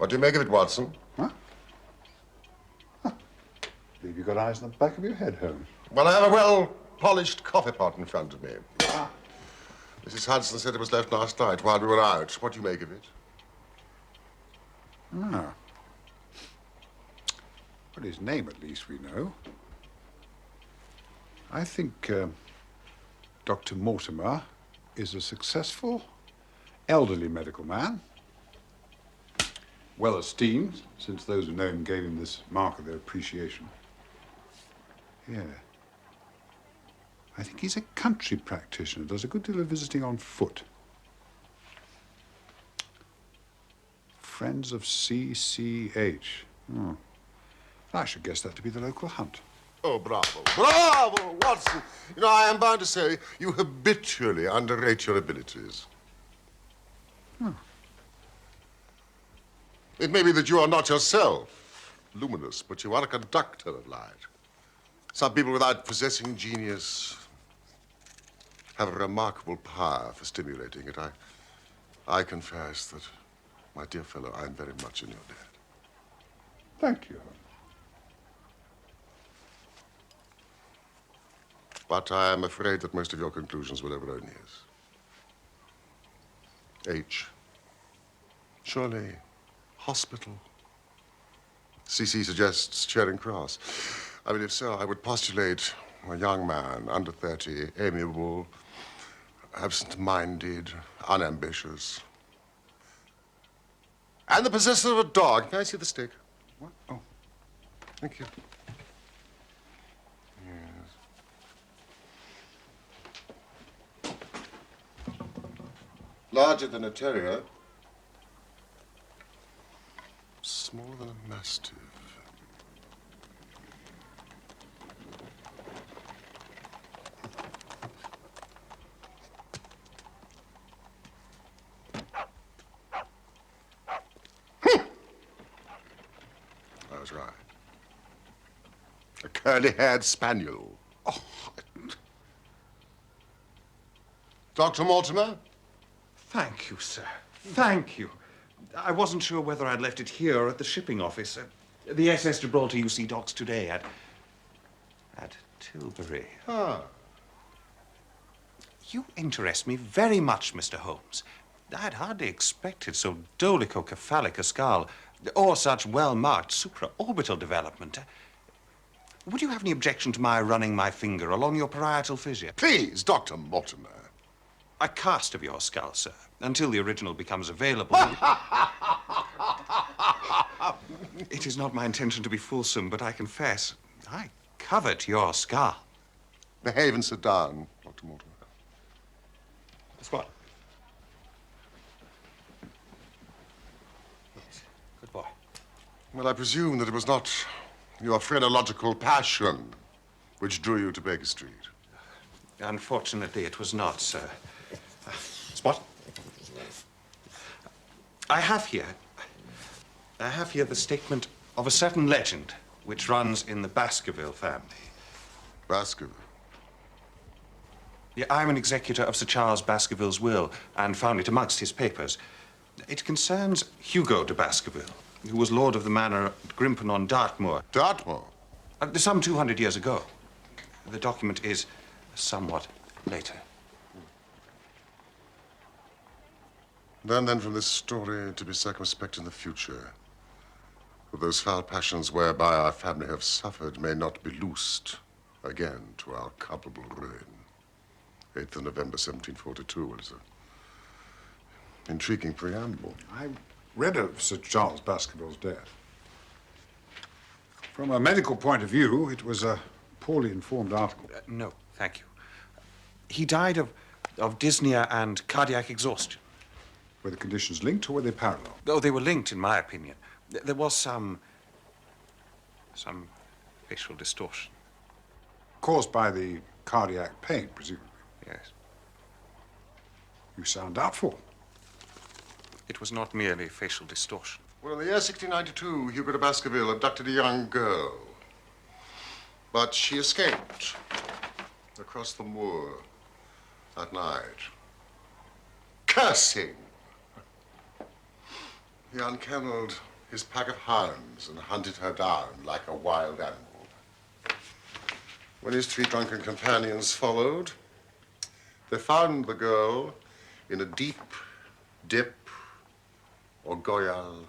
What do you make of it, Watson? Huh? Believe you got eyes in the back of your head, Holmes. Well, I have a well-polished coffee pot in front of me. Mrs. Hudson said it was left last night while we were out. What do you make of it? Ah. Well, his name, at least, we know. I think Dr. Mortimer is a successful, elderly medical man. Well esteemed, since those who know him gave him this mark of their appreciation. Yeah. I think he's a country practitioner, does a good deal of visiting on foot. Friends of CCH. Hmm. I should guess that to be the local hunt. Oh, bravo. Bravo, Watson. You know, I am bound to say you habitually underrate your abilities. Hmm. It may be that you are not yourself luminous, but you are a conductor of light. Some people without possessing genius have a remarkable power for stimulating it. I confess that, my dear fellow, I am very much in your debt. Thank you. But I am afraid that most of your conclusions were erroneous. H. Surely, hospital. CC suggests Charing Cross. I mean, if so, I would postulate a young man, under 30, amiable, absent-minded, unambitious, and the possessor of a dog. Can I see the stick? What? Oh. Thank you. Yes. Larger than a terrier. Smaller than a mastiff. I was right. A curly-haired spaniel. Oh. Dr. Mortimer? Thank you, sir. Thank you. I wasn't sure whether I'd left it here or at the shipping office. The SS Gibraltar UC docks today at Tilbury. Ah. You interest me very much, Mr. Holmes. I'd hardly expected so dolichocephalic a skull or such well-marked supraorbital development. Would you have any objection to my running my finger along your parietal fissure? Please, Dr. Mortimer. A cast of your skull, sir, until the original becomes available. It is not my intention to be fulsome, but I confess, I covet your skull. Behave and sit down, Dr. Mortimer. That's what? Yes. Good boy. Well, I presume that it was not your phrenological passion which drew you to Baker Street. Unfortunately, it was not, sir. Spot? I have here the statement of a certain legend which runs in the Baskerville family. Baskerville? Yeah, I'm an executor of Sir Charles Baskerville's will and found it amongst his papers. It concerns Hugo de Baskerville, who was lord of the manor at Grimpen on Dartmoor. Dartmoor? Some 200 years ago. The document is somewhat later. Learn then from this story to be circumspect in the future. For those foul passions whereby our family have suffered may not be loosed again to our culpable ruin. 8th of November, 1742 is an intriguing preamble. I read of Sir Charles Baskerville's death. From a medical point of view, it was a poorly informed article. No, thank you. He died of dyspnea and cardiac exhaustion. Were the conditions linked or were they parallel? Oh, they were linked, in my opinion. There was some facial distortion. Caused by the cardiac pain, presumably. Yes. You sound doubtful. It was not merely facial distortion. Well, in the year 1692, Hugo de Baskerville abducted a young girl. But she escaped across the moor at night, cursing. He unkennelled his pack of hounds and hunted her down like a wild animal. When his three drunken companions followed, they found the girl in a deep dip or goyal,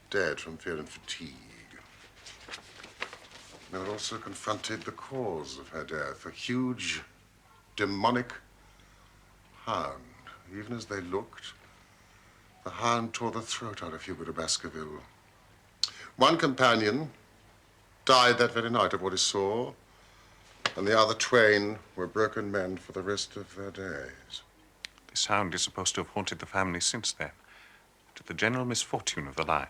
dead from fear and fatigue. They had also confronted the cause of her death, a huge, demonic hound. Even as they looked, the hound tore the throat out of Hugo de Baskerville. One companion died that very night of what he saw, and the other twain were broken men for the rest of their days. This hound is supposed to have haunted the family since then, to the general misfortune of the line.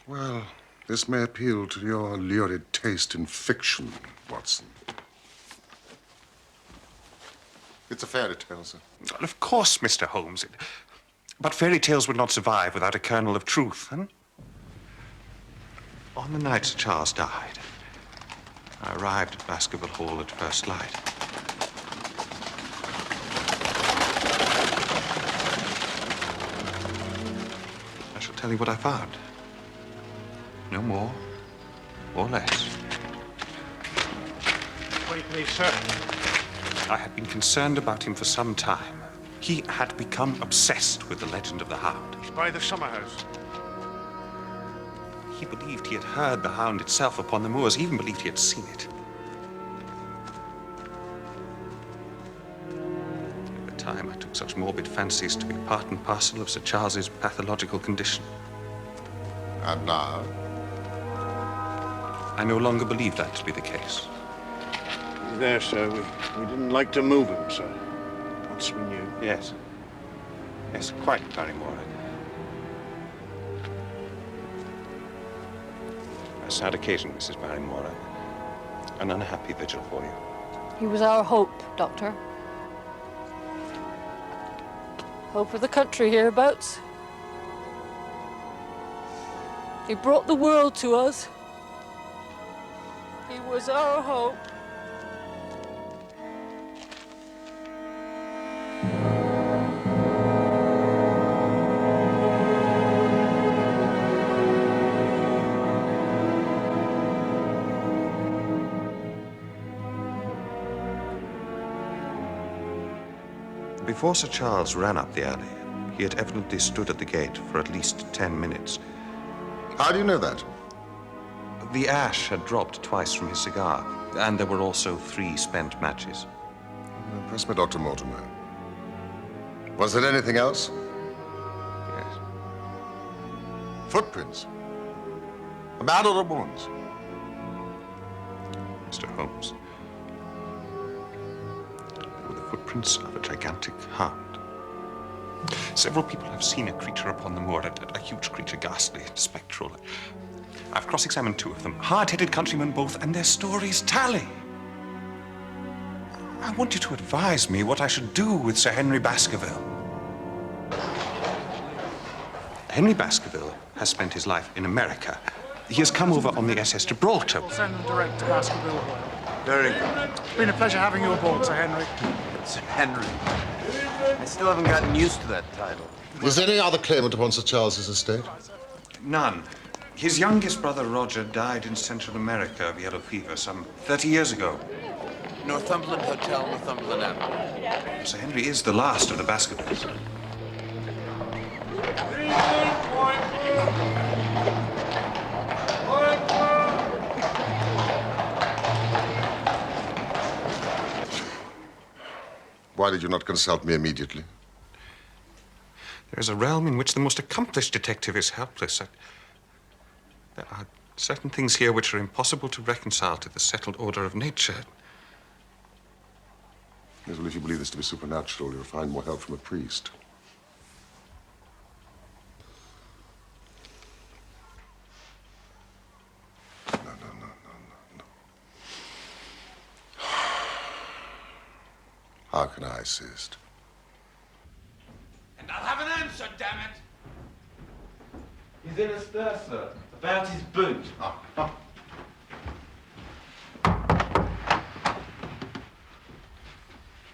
Well, this may appeal to your lurid taste in fiction, Watson. It's a fairy tale, sir. Well, of course, Mr. Holmes. But fairy tales would not survive without a kernel of truth, huh? On the night Sir Charles died, I arrived at Baskerville Hall at first light. I shall tell you what I found. No more or less. Wait, please, sir. I had been concerned about him for some time. He had become obsessed with the legend of the Hound. He's by the summer house. He believed he had heard the Hound itself upon the moors, even believed he had seen it. At the time, I took such morbid fancies to be part and parcel of Sir Charles's pathological condition. And now? I no longer believe that to be the case. He's there, sir. We didn't like to move him, sir. Once we knew. Yes. Yes, quite, Barrymore. A sad occasion, Mrs. Barrymore. An unhappy vigil for you. He was our hope, Doctor. Hope of the country hereabouts. He brought the world to us. He was our hope. Before Sir Charles ran up the alley, he had evidently stood at the gate for at least 10 minutes. How do you know that? The ash had dropped twice from his cigar, and there were also 3 spent matches. Press me, Dr. Mortimer. Was there anything else? Yes. Footprints? A man or a woman's? Mr. Holmes. They were the footprints of a gigantic hound. Several people have seen a creature upon the moor, a huge creature, ghastly, spectral. I've cross-examined 2 of them, hard-headed countrymen both, and their stories tally. I want you to advise me what I should do with Sir Henry Baskerville. Henry Baskerville has spent his life in America. He has come over on the SS Gibraltar. Send them direct to Baskerville. Very good. It's been a pleasure having you aboard, Sir Henry. Sir Henry. I still haven't gotten used to that title. Is there any other claimant upon Sir Charles's estate? None. His youngest brother, Roger, died in Central America of yellow fever some 30 years ago. Northumberland Hotel, Northumberland Avenue. Sir Henry is the last of the Baskervilles. Why did you not consult me immediately? There is a realm in which the most accomplished detective is helpless. There are certain things here which are impossible to reconcile to the settled order of nature. Yes, well, if you believe this to be supernatural, you'll find more help from a priest. No. How can I assist? And I'll have an answer, damn it! He's in a stir, sir. About his boot.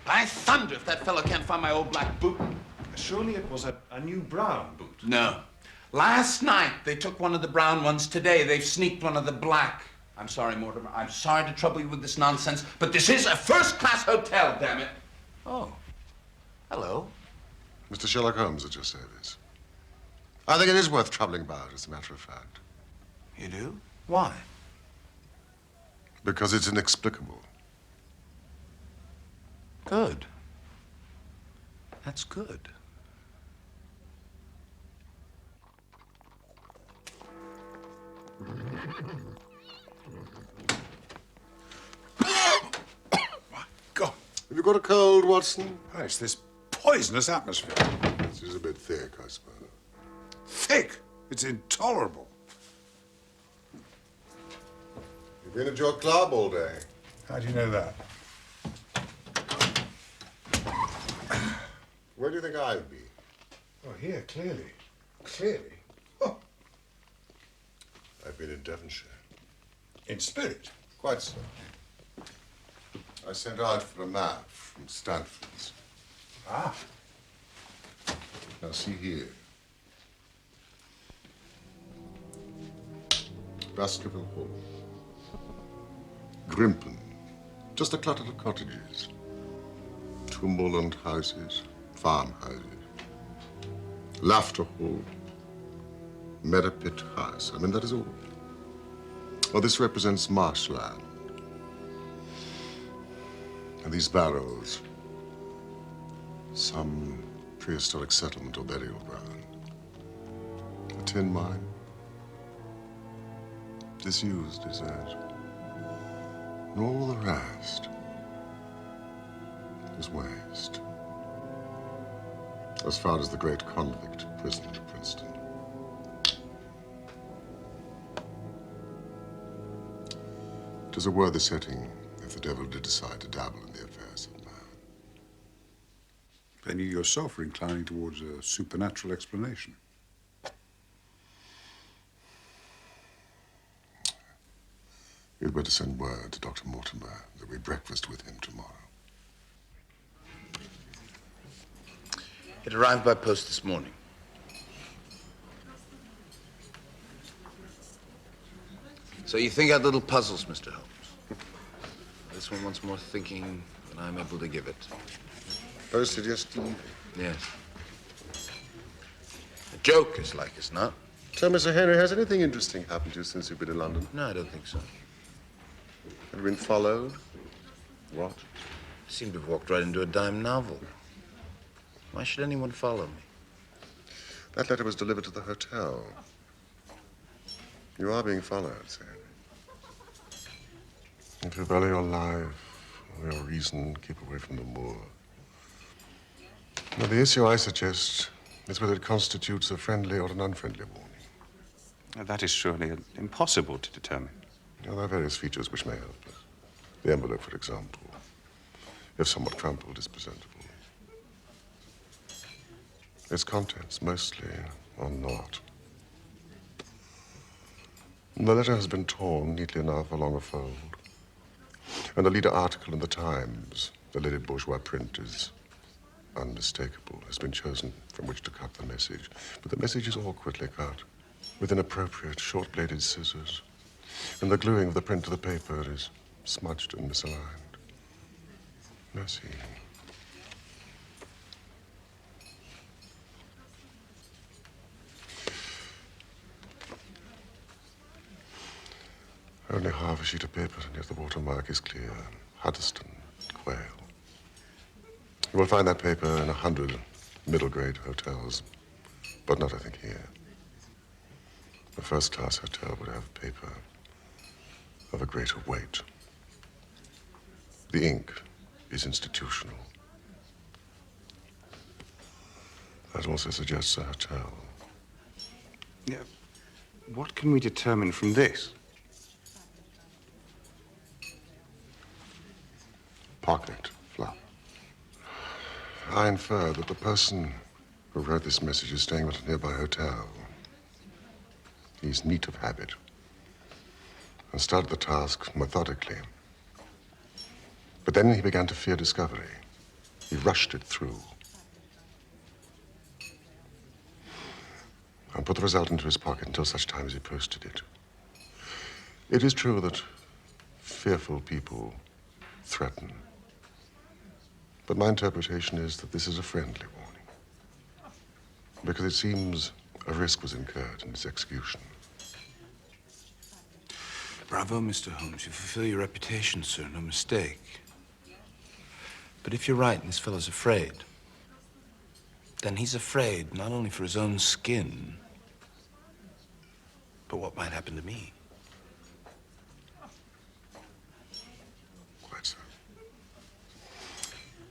By thunder, if that fellow can't find my old black boot. Surely it was a new brown boot. No. Last night, they took one of the brown ones. Today, they've sneaked one of the black. I'm sorry, Mortimer. I'm sorry to trouble you with this nonsense, but this is a first-class hotel, damn it. Oh. Hello. Mr. Sherlock Holmes at your service. I think it is worth troubling about, as a matter of fact. You do? Why? Because it's inexplicable. Good. That's good. My God. Have you got a cold, Watson? Oh, it's this poisonous atmosphere. This is a bit thick, I suppose. Thick. It's intolerable. You've been at your club all day. How do you know that? Where do you think I'd be? Oh, here, clearly. Clearly. Oh, I've been in Devonshire. in spirit. Quite so. I sent out for a map from Stanford's. Ah. Now, see here. Baskerville Hall. Grimpen. Just a clutter of cottages. Tumberland houses, farmhouses. Laughter Hall. Meadowpit House. I mean, that is all. Well, this represents marshland. And these barrows, some prehistoric settlement or burial ground. A tin mine. Disused, is that? And all the rest is waste. As far as the great convict prison at Princeton. It is a worthy setting if the devil did decide to dabble in the affairs of man. Then you yourself are inclining towards a supernatural explanation. You'd better send word to Dr. Mortimer that we breakfast with him tomorrow. It arrived by post this morning. So you think out little puzzles, Mr. Holmes. This one wants more thinking than I'm able to give it. Very suggestive. Yes. A joke is like, it's not? So, Mr. Henry, has anything interesting happened to you since you've been in London? No, I don't think so. Have you been followed? What? I seem to have walked right into a dime novel. Why should anyone follow me? That letter was delivered to the hotel. You are being followed, sir. If you value your life or your reason, keep away from the moor. Now, the issue I suggest is whether it constitutes a friendly or an unfriendly warning. That is surely impossible to determine. Now, there are various features which may help us. The envelope, for example, if somewhat crumpled, is presentable. Its contents, mostly, are not. The letter has been torn neatly enough along a fold. And the leader article in the Times, the Lady Bourgeois print, is unmistakable, has been chosen from which to cut the message. But the message is awkwardly cut, with inappropriate short-bladed scissors. And the gluing of the print to the paper is smudged and misaligned. Mercy. Only half a sheet of paper, and yet the watermark is clear. Huddeston, Quayle. You will find that paper in 100 middle-grade hotels, but not, I think, here. A first-class hotel would have paper of a greater weight. The ink is institutional. That also suggests a hotel. Yeah. What can we determine from this? Pocket, flap. I infer that the person who wrote this message is staying at a nearby hotel. He's neat of habit and started the task methodically. But then he began to fear discovery. He rushed it through. and put the result into his pocket until such time as he posted it. It is true that fearful people threaten. But my interpretation is that this is a friendly warning, because it seems a risk was incurred in its execution. Bravo, Mr. Holmes. You fulfill your reputation, sir. No mistake. But if you're right and this fellow's afraid, then he's afraid not only for his own skin, but what might happen to me. Quite so.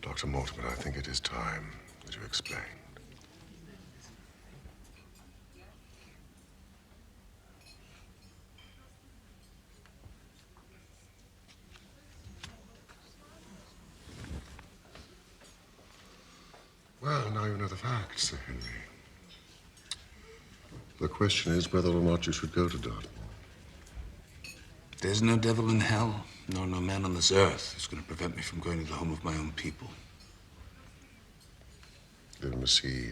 Dr. Mortimer, I think it is time that you explained. Well, now you know the facts, Sir Henry. The question is whether or not you should go to Dot. There's no devil in hell, nor no man on this earth who's going to prevent me from going to the home of my own people. Then we must see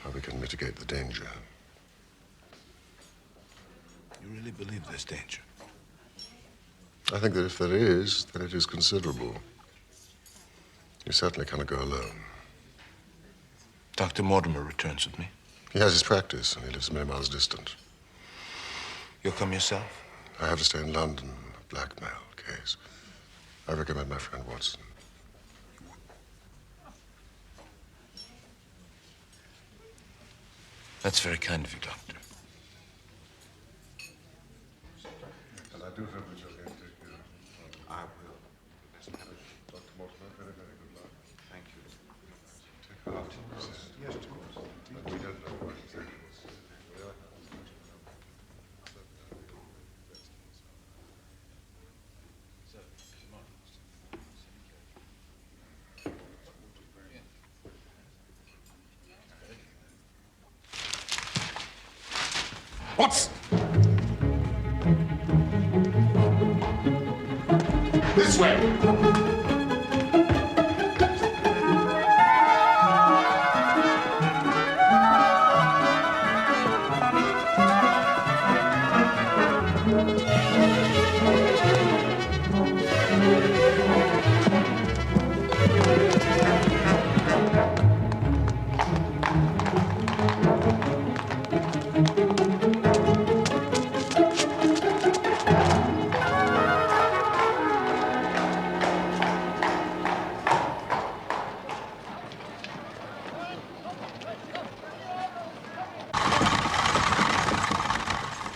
how we can mitigate the danger. You really believe there's danger? I think that if there is, then it is considerable. You certainly cannot go alone. Dr. Mortimer returns with me. He has his practice, and he lives many miles distant. You'll come yourself? I have to stay in London, a blackmail case. I recommend my friend Watson. That's very kind of you, Doctor. And I do hope that you're going to take care of I will. Dr. Mortimer, very, very good luck. Thank you. Take care of Yes, of course. We don't know what exactly. What's... This way!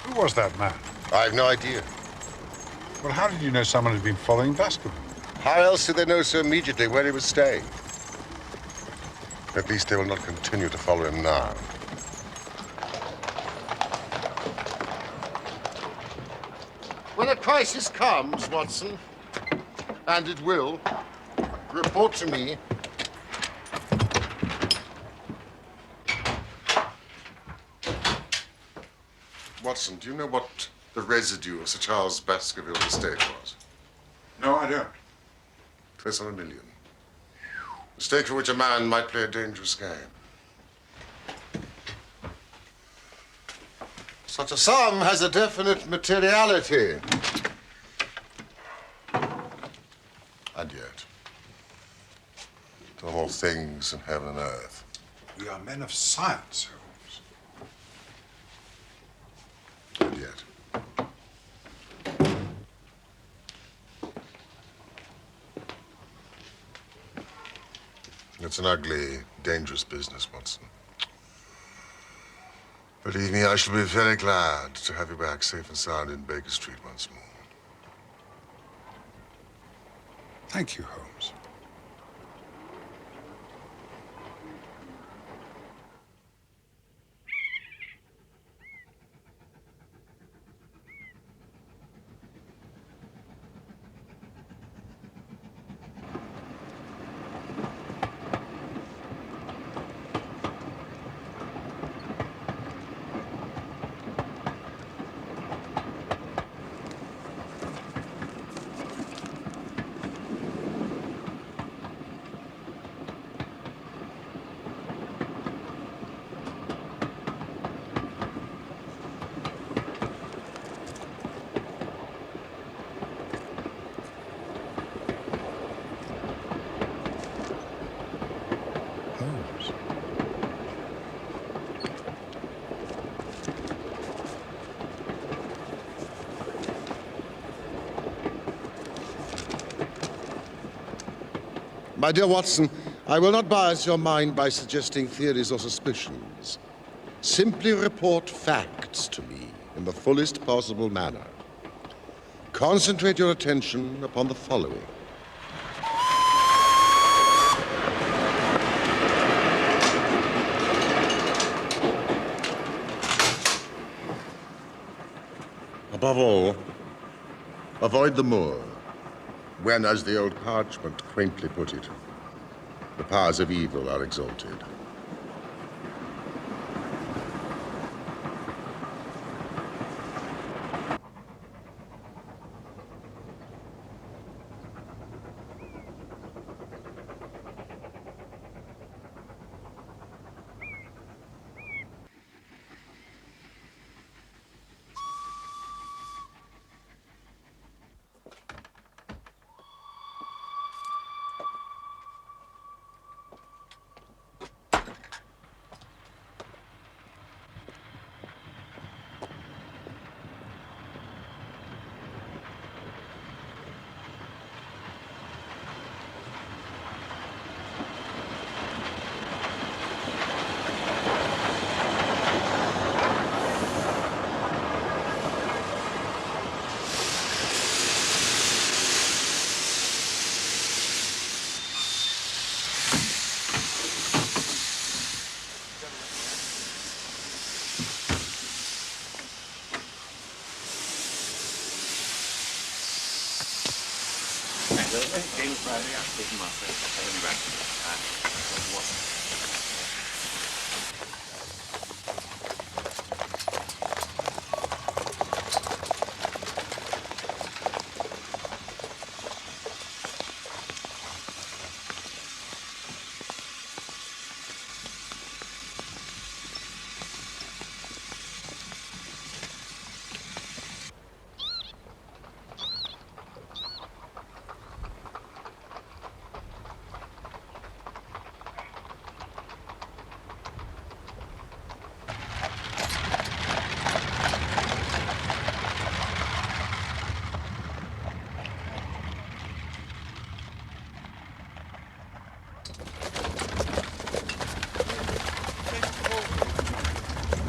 Who was that man? I have no idea. Well, how did you know someone had been following Baskerville? How else did they know so immediately where he was staying? At least they will not continue to follow him now. When a crisis comes, Watson, and it will, report to me. Watson, do you know what the residue of Sir Charles Baskerville's estate was? No, I don't. 200 million. A stake for which a man might play a dangerous game. Such a sum has a definite materiality. And yet, there are more things in heaven and earth. We are men of science, Holmes. And yet. It's an ugly, dangerous business, Watson. Believe me, I shall be very glad to have you back safe and sound in Baker Street once more. Thank you, Holmes. My dear Watson, I will not bias your mind by suggesting theories or suspicions. Simply report facts to me in the fullest possible manner. Concentrate your attention upon the following. Above all, avoid the moor, when, as the old parchment quaintly put it, the powers of evil are exalted.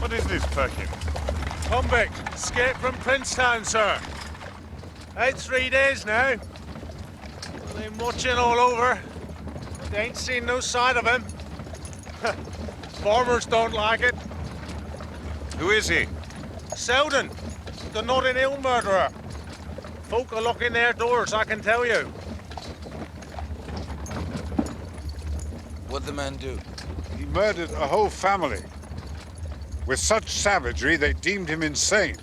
What is this, Perkins? Convict, escaped from Princetown, sir. Out 3 days now. Been watching all over. They ain't seen no sign of him. Farmers don't like it. Who is he? Selden, the Notting Hill murderer. Folk are locking their doors, I can tell you. What'd the man do? He murdered a whole family. With such savagery, they deemed him insane.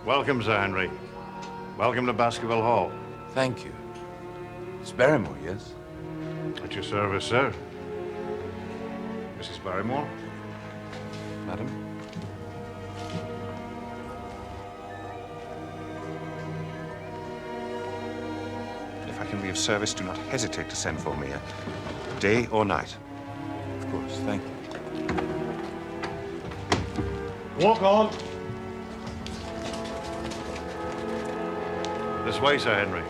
Welcome, Sir Henry. Welcome to Baskerville Hall. Thank you. It's Barrymore, yes? At your service, sir. Mrs. Barrymore? Madam? If I can be of service, do not hesitate to send for me, day or night. Of course, thank you. Walk on. This way, Sir Henry.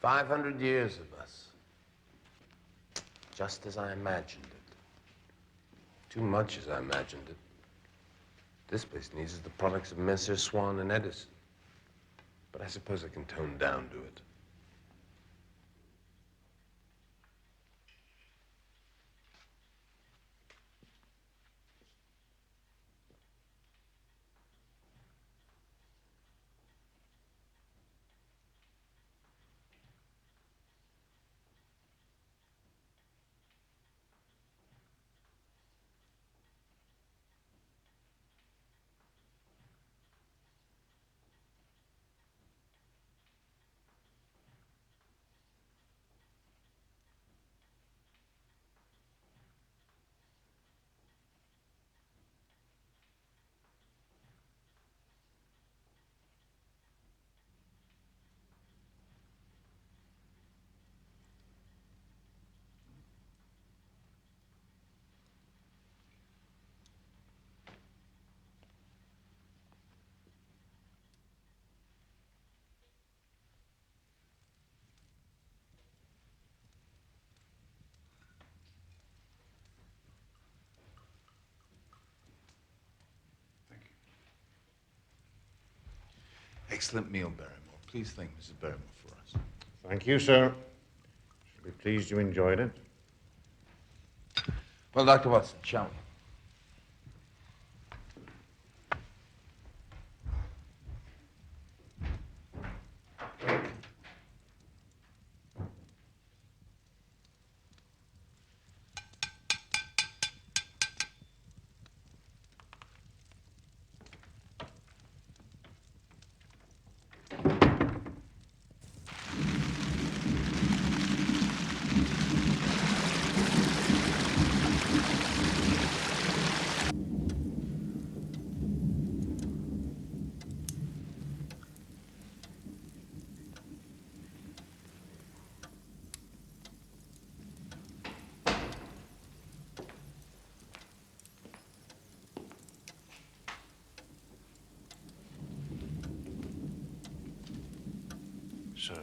500 years of us. Just as I imagined it. Too much as I imagined it. This place needs is the products of Messrs. Swan and Edison. But I suppose I can tone down to it. Excellent meal, Barrymore. Please thank Mrs. Barrymore for us. Thank you, sir. Should be pleased you enjoyed it. Well, Dr. Watson, shall we? Sir.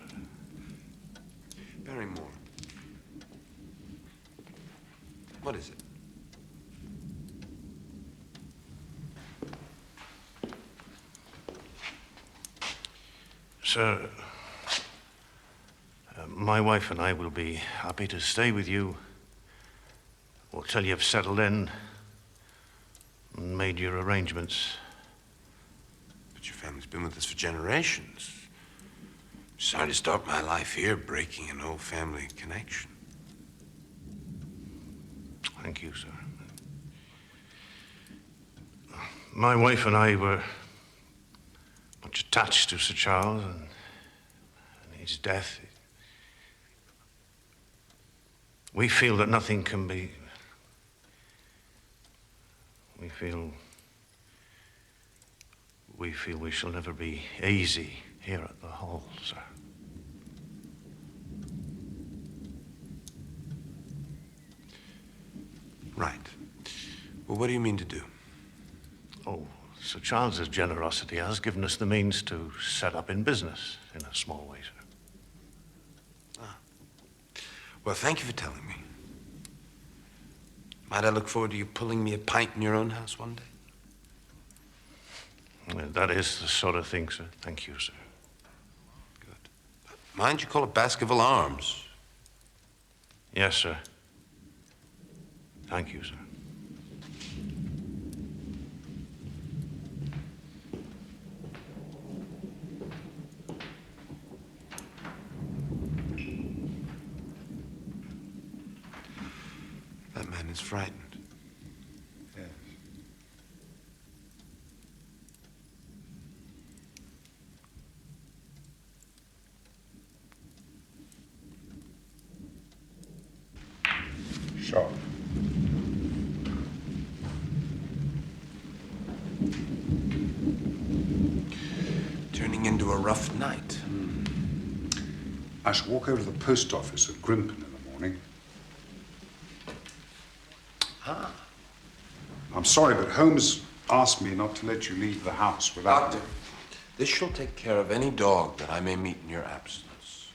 Barrymore. What is it? Sir, my wife and I will be happy to stay with you until you've settled in and made your arrangements. But your family's been with us for generations. Sorry to start my life here, breaking an old family connection. Thank you, sir. My wife and I were much attached to Sir Charles, and his death. We feel that nothing can be. We feel we shall never be easy here at the Hall, sir. Right. Well, what do you mean to do? Oh, Sir Charles's generosity has given us the means to set up in business in a small way, sir. Well, thank you for telling me. Might I look forward to you pulling me a pint in your own house one day? That is the sort of thing, sir. Thank you, sir. Good. Mind you call it Baskerville Arms. Yes, sir. Thank you, sir. That man is frightened. Yes. Sure. Turning into a rough night. I shall walk over to the post office at Grimpen in the morning. Ah. I'm sorry, but Holmes asked me not to let you leave the house without... Doctor, this shall take care of any dog that I may meet in your absence.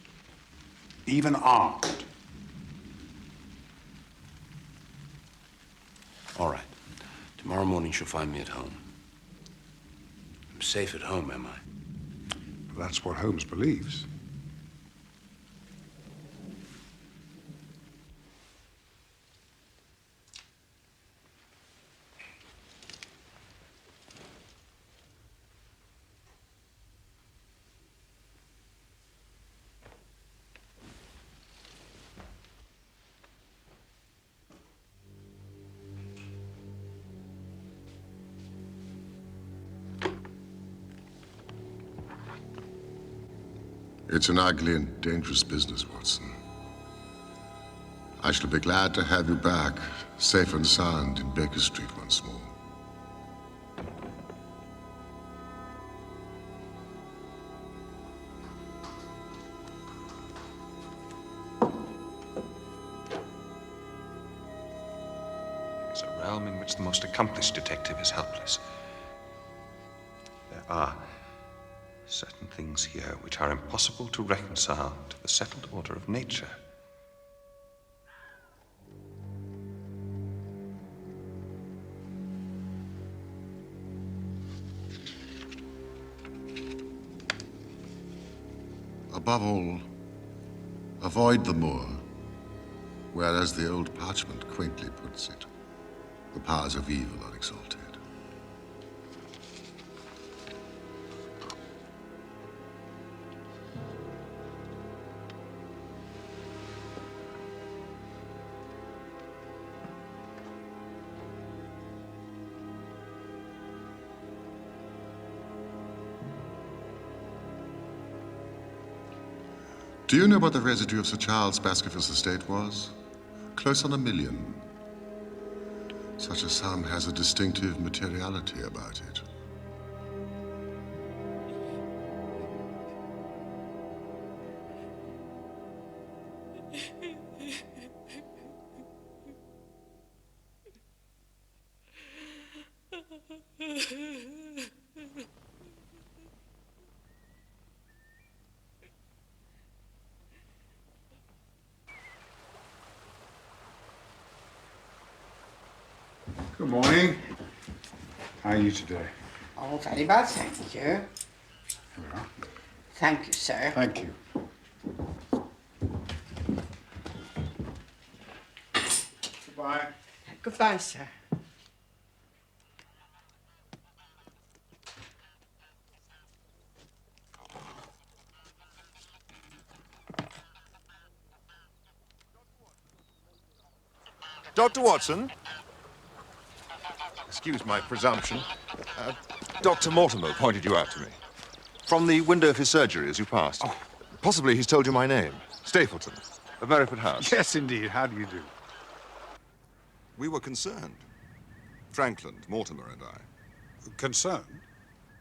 even armed. All right. Tomorrow morning she'll find me at home. I'm safe at home, am I? Well, that's what Holmes believes. It's an ugly and dangerous business, Watson. I shall be glad to have you back, safe and sound, in Baker Street once more. It's a realm in which the most accomplished detective is helpless. There are certain things here which are impossible to reconcile to the settled order of nature. Above all, avoid the moor, where, as the old parchment quaintly puts it, the powers of evil are exalted. Do you know what the residue of Sir Charles Baskervilles' estate was? Close on 1 million. Such a sum has a distinctive materiality about it. Good morning. How are you today? Oh, very well, thank you. Here we are. Thank you, sir. Thank you. Goodbye. Goodbye, sir. Dr. Watson? Excuse my presumption. Dr. Mortimer pointed you out to me. From the window of his surgery as you passed. Oh. Possibly he's told you my name. Stapleton, of Merripit House. Yes, indeed. How do you do? We were concerned. Frankland, Mortimer and I. Concerned?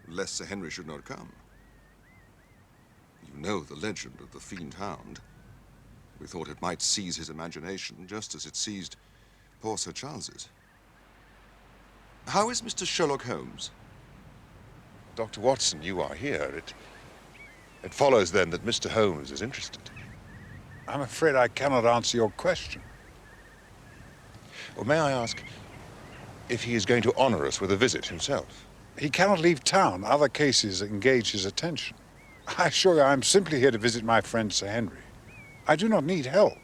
Lest Sir Henry should not come. You know the legend of the fiend Hound. We thought it might seize his imagination just as it seized poor Sir Charles's. How is Mr. Sherlock Holmes? Dr. Watson, you are here. It follows, then, that Mr. Holmes is interested. I'm afraid I cannot answer your question. Well, may I ask if he is going to honor us with a visit himself? He cannot leave town. Other cases engage his attention. I assure you, I'm simply here to visit my friend Sir Henry. I do not need help.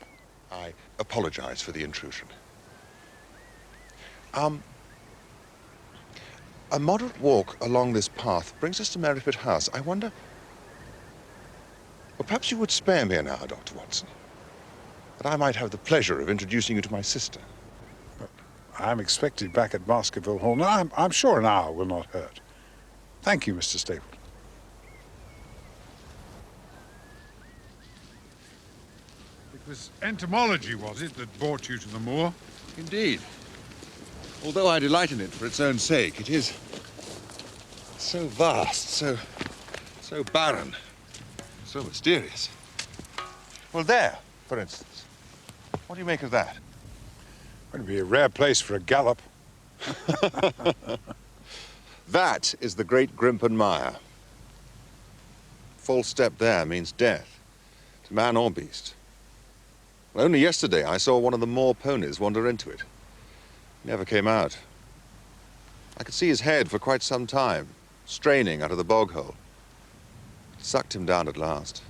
I apologize for the intrusion. A moderate walk along this path brings us to Merripit House. I wonder... Well, perhaps you would spare me an hour, Dr. Watson, that I might have the pleasure of introducing you to my sister. But I'm expected back at Baskerville Hall. No, I'm sure an hour will not hurt. Thank you, Mr. Stapleton. It was entomology, was it, that brought you to the moor? Indeed. Although I delight in it for its own sake, it is so vast, so barren, so mysterious. Well, there, for instance. What do you make of that? It'd be a rare place for a gallop. That is the great Grimpen Mire. False step there means death, to man or beast. Well, only yesterday I saw one of the moor ponies wander into it. He never came out. I could see his head for quite some time, straining out of the bog hole. It sucked him down at last.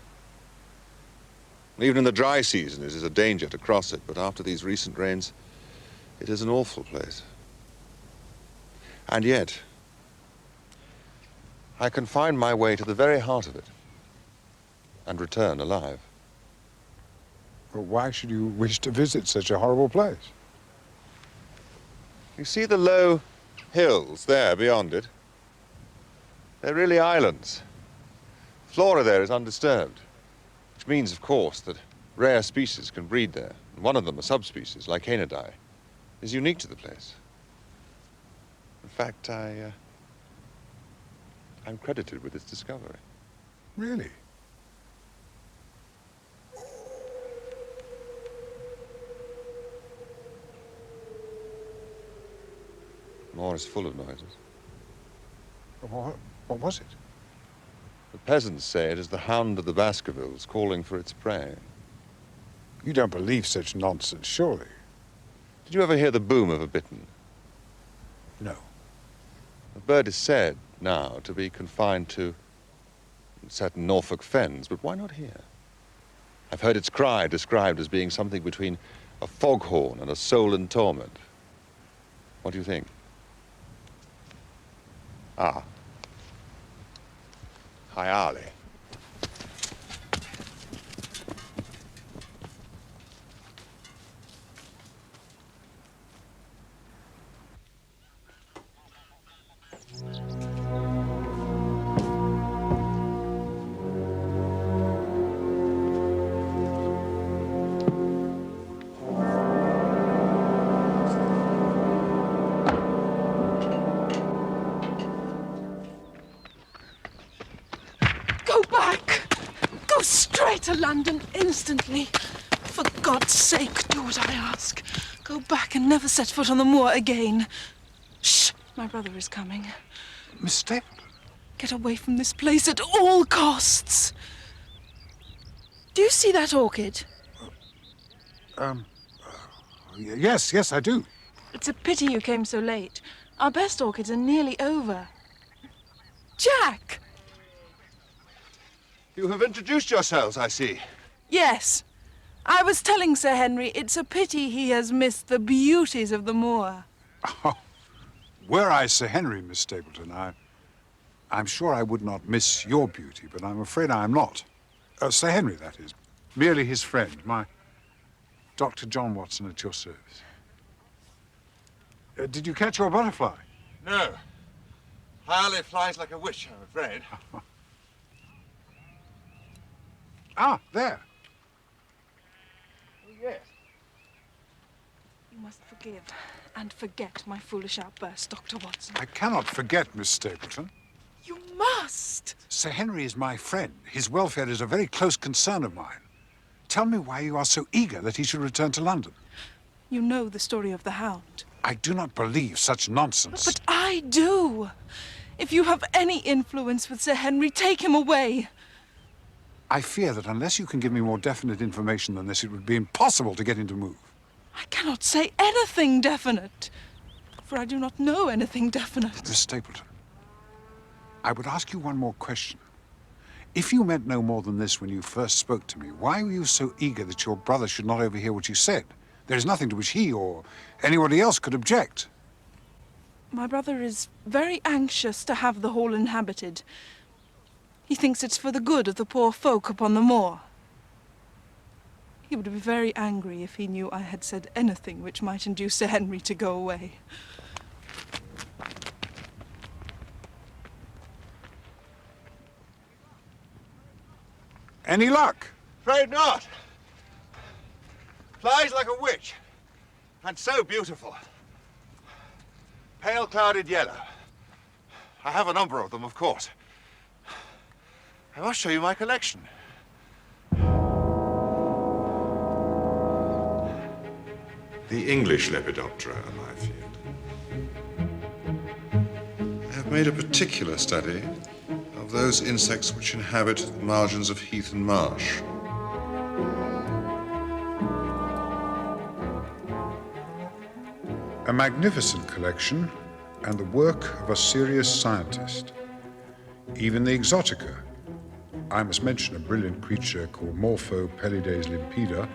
Even in the dry season, it is a danger to cross it, but after these recent rains, it is an awful place. And yet, I can find my way to the very heart of it and return alive. Well, why should you wish to visit such a horrible place? You see the low hills there beyond it? They're really islands. The flora there is undisturbed, which means, of course, that rare species can breed there. And one of them, a subspecies, like Canidae, is unique to the place. In fact, I'm credited with its discovery. Really? The moor is full of noises. What was it? The peasants say it is the Hound of the Baskervilles calling for its prey. You don't believe such nonsense, surely? Did you ever hear the boom of a bittern? No. The bird is said now to be confined to certain Norfolk fens, but why not here? I've heard its cry described as being something between a foghorn and a soul in torment. What do you think? Ah. Hi, Ali. Go back! Go straight to London instantly. For God's sake, do what I ask. Go back and never set foot on the moor again. Shh! My brother is coming. Miss Stapleton? Get away from this place at all costs. Do you see that orchid? Yes, I do. It's a pity you came so late. Our best orchids are nearly over. Jack! You have introduced yourselves, I see. Yes. I was telling Sir Henry it's a pity he has missed the beauties of the moor. Oh, were I Sir Henry, Miss Stapleton, I'm sure I would not miss your beauty, but I'm afraid I am not. Sir Henry, that is. Merely his friend, my Dr. John Watson at your service. Did you catch your butterfly? No. Harley flies like a witch, I'm afraid. Ah, there. Oh, yes. You must forgive and forget my foolish outburst, Dr. Watson. I cannot forget, Miss Stapleton. You must! Sir Henry is my friend. His welfare is a very close concern of mine. Tell me why you are so eager that he should return to London. You know the story of the Hound. I do not believe such nonsense. But I do. If you have any influence with Sir Henry, take him away. I fear that unless you can give me more definite information than this, it would be impossible to get him to move. I cannot say anything definite, for I do not know anything definite. Miss Stapleton, I would ask you one more question. If you meant no more than this when you first spoke to me, why were you so eager that your brother should not overhear what you said? There is nothing to which he or anybody else could object. My brother is very anxious to have the hall inhabited. He thinks it's for the good of the poor folk upon the moor. He would be very angry if he knew I had said anything which might induce Sir Henry to go away. Any luck? Afraid not. Flies like a witch. And so beautiful. Pale clouded yellow. I have a number of them, of course. I must show you my collection. The English Lepidoptera are my field. I have made a particular study of those insects which inhabit the margins of heath and marsh. A magnificent collection and the work of a serious scientist. Even the Exotica, I must mention a brilliant creature called Morpho Pelides limpida,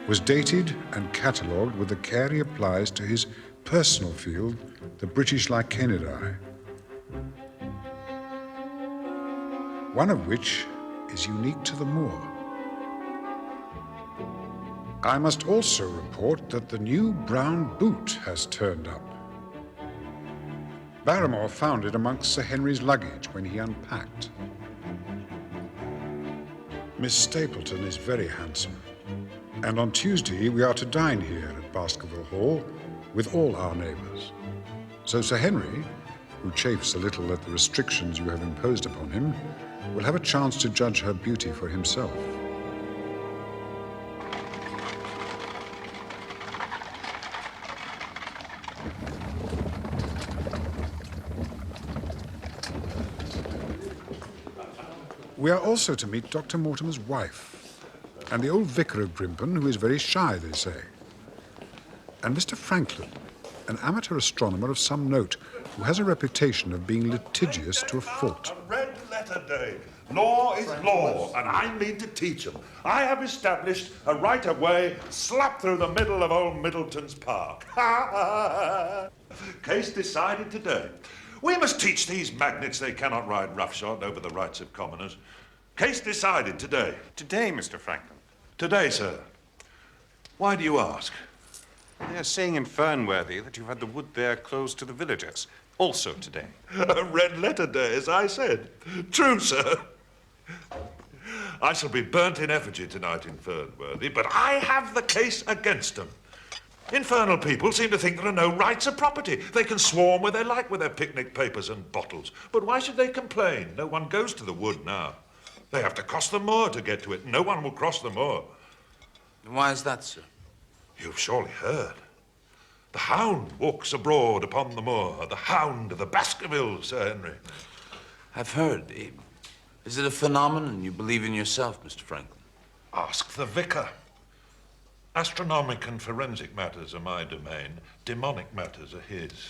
was dated and catalogued with the care he applies to his personal field, the British Lichenidae. One of which is unique to the moor. I must also report that the new brown boot has turned up. Barrymore found it amongst Sir Henry's luggage when he unpacked. Miss Stapleton is very handsome, and on Tuesday we are to dine here at Baskerville Hall with all our neighbours. So Sir Henry, who chafes a little at the restrictions you have imposed upon him, will have a chance to judge her beauty for himself. We are also to meet Dr. Mortimer's wife, and the old vicar of Grimpen, who is very shy, they say. And Mr. Franklin, an amateur astronomer of some note, who has a reputation of being litigious to a fault. A red letter day. Law is law, and I mean to teach them. I have established a right-of-way slap through the middle of old Middleton's Park. Case decided today. We must teach these magnates they cannot ride roughshod over the rights of commoners. Case decided today. Today, Mr. Franklin. Today, sir. Why do you ask? They're saying in Fernworthy that you've had the wood there closed to the villagers. Also today. A red letter day, as I said. True, sir. I shall be burnt in effigy tonight in Fernworthy, but I have the case against them. Infernal people seem to think there are no rights of property. They can swarm where they like with their picnic papers and bottles. But why should they complain? No one goes to the wood now. They have to cross the moor to get to it. No one will cross the moor. And why is that, sir? You've surely heard. The Hound walks abroad upon the moor. The Hound of the Baskervilles, Sir Henry. I've heard. Is it a phenomenon you believe in yourself, Mr. Franklin? Ask the vicar. Astronomic and forensic matters are my domain. Demonic matters are his.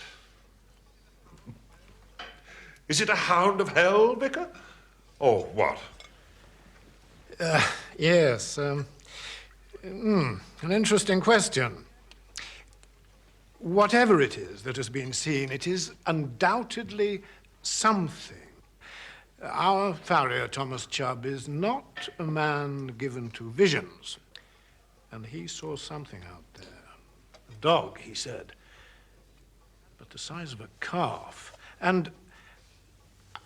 Is it a hound of hell, vicar? Or what? Yes. An interesting question. Whatever it is that has been seen, it is undoubtedly something. Our farrier, Thomas Chubb, is not a man given to visions. And he saw something out there. A dog, he said, but the size of a calf. And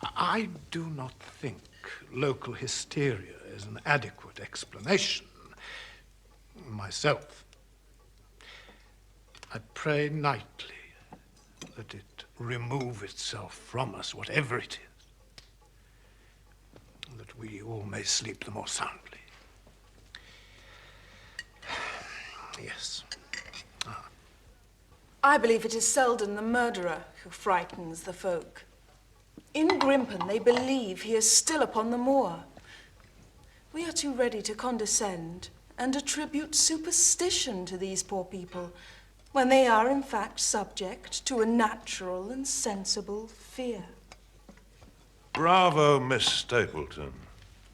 I do not think local hysteria is an adequate explanation. Myself. I pray nightly that it remove itself from us, whatever it is, and that we all may sleep the more soundly. Yes. I believe it is Selden the murderer who frightens the folk. In Grimpen, they believe he is still upon the moor. We are too ready to condescend and attribute superstition to these poor people, when they are in fact subject to a natural and sensible fear. Bravo, Miss Stapleton.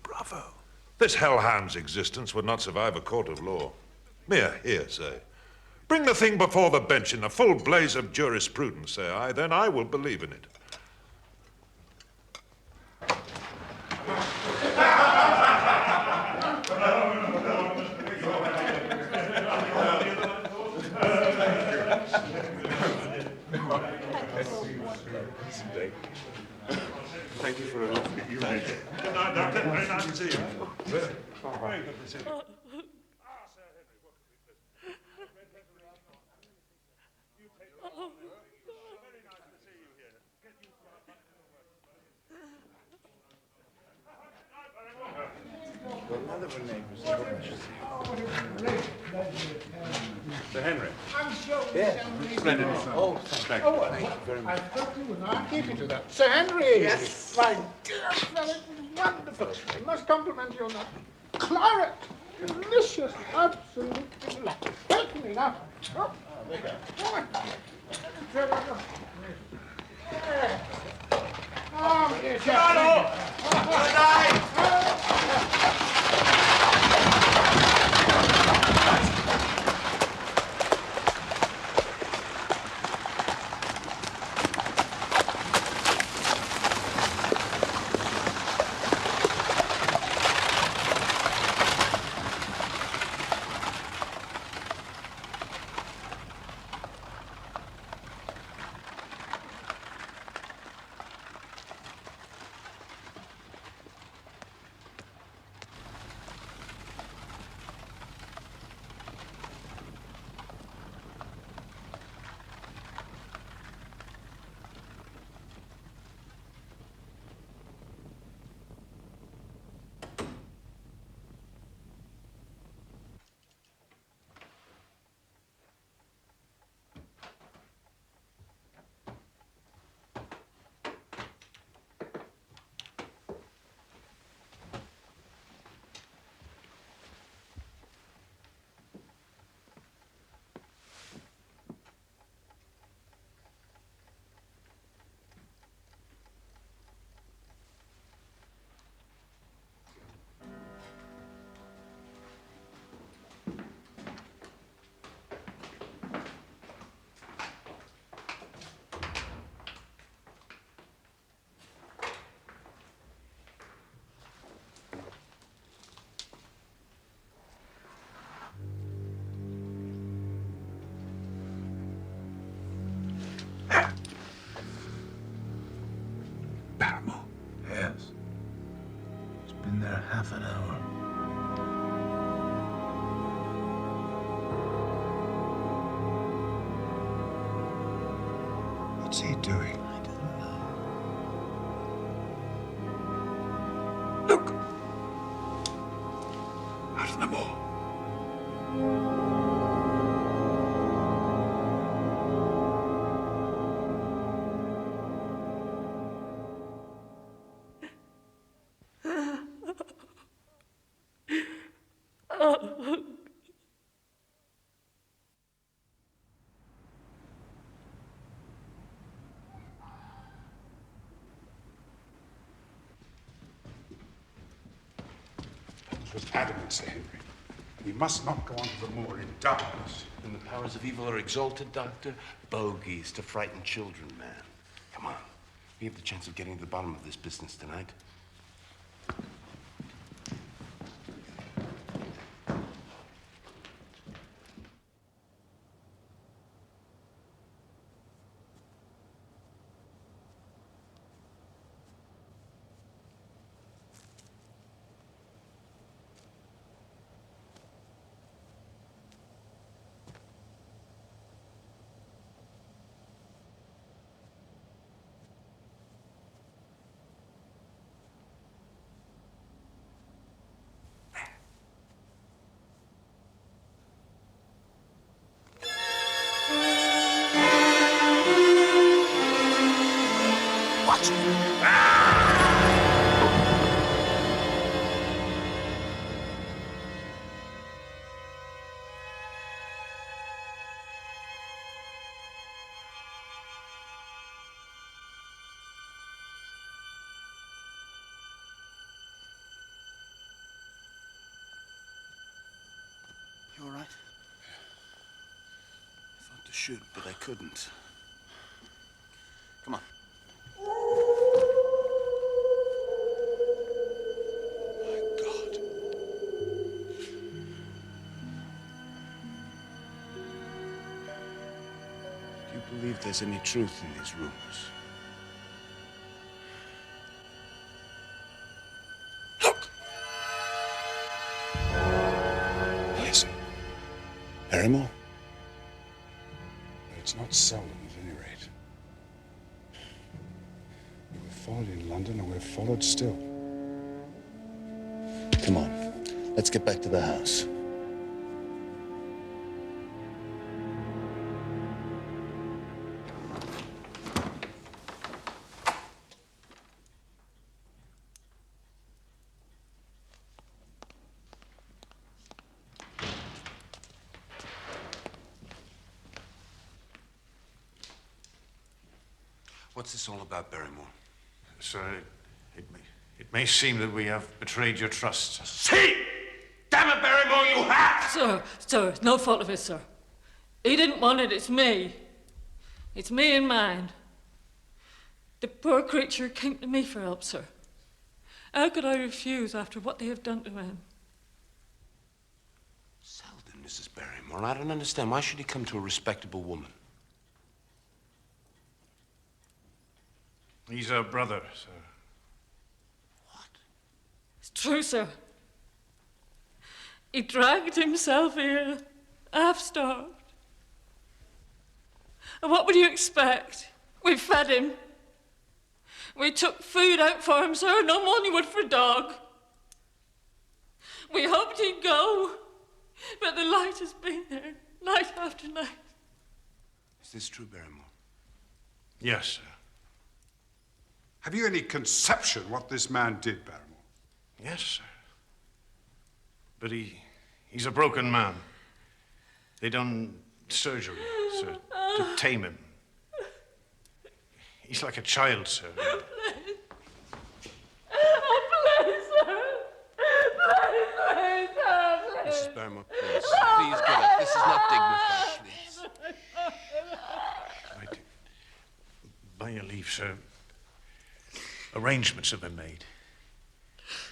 Bravo. This hellhound's existence would not survive a court of law. Mere hearsay. Bring the thing before the bench in the full blaze of jurisprudence, say I, then I will believe in it. Thank you for a lovely evening. Good night, Doctor. Very nice to see you. Very good to see you. Sir Henry. I'm sure. Yes. Splendid. Oh, thank you. you. Thank you very much. I thought you were not keeping to that. Sir Henry! Yes? My dear fellow, it was wonderful. I must compliment you on that. Claret! Delicious. Absolutely delightful. Certainly not. Oh. Yes. It's been there half an hour. What's he doing? I don't know. Look! Out of the moor. It was adamant, Sir Henry. We must not go onto the moor in darkness. When the powers of evil are exalted, Doctor, bogies to frighten children, man. Come on. We have the chance of getting to the bottom of this business tonight. Watch it! You all right? I thought to shoot, but I couldn't. Come on. My God. Do you believe there's any truth in these rumors? Listen. Barrymore? It's not seldom, at any rate. We were followed in London, and we're followed still. Come on. Let's get back to the house. What's this all about, Barrymore? Sir, it may seem that we have betrayed your trust. See! Damn it, Barrymore, you have! Sir, it's no fault of his, sir. He didn't want it, it's me. It's me and mine. The poor creature came to me for help, sir. How could I refuse after what they have done to him? Selden, Mrs. Barrymore, I don't understand. Why should he come to a respectable woman? He's our brother, sir. It's true, sir. He dragged himself here, half-starved. And what would you expect? We fed him. We took food out for him, sir, no more than you would for a dog. We hoped he'd go, but the light has been there, night after night. Is this true, Barrymore? Yes, sir. Have you any conception what this man did, Barrymore? Yes, sir. But he's a broken man. They done surgery, sir, to tame him. He's like a child, sir. Mrs. Barrymore, please. Please get up. This is not dignified, please. By your leave, sir, arrangements have been made.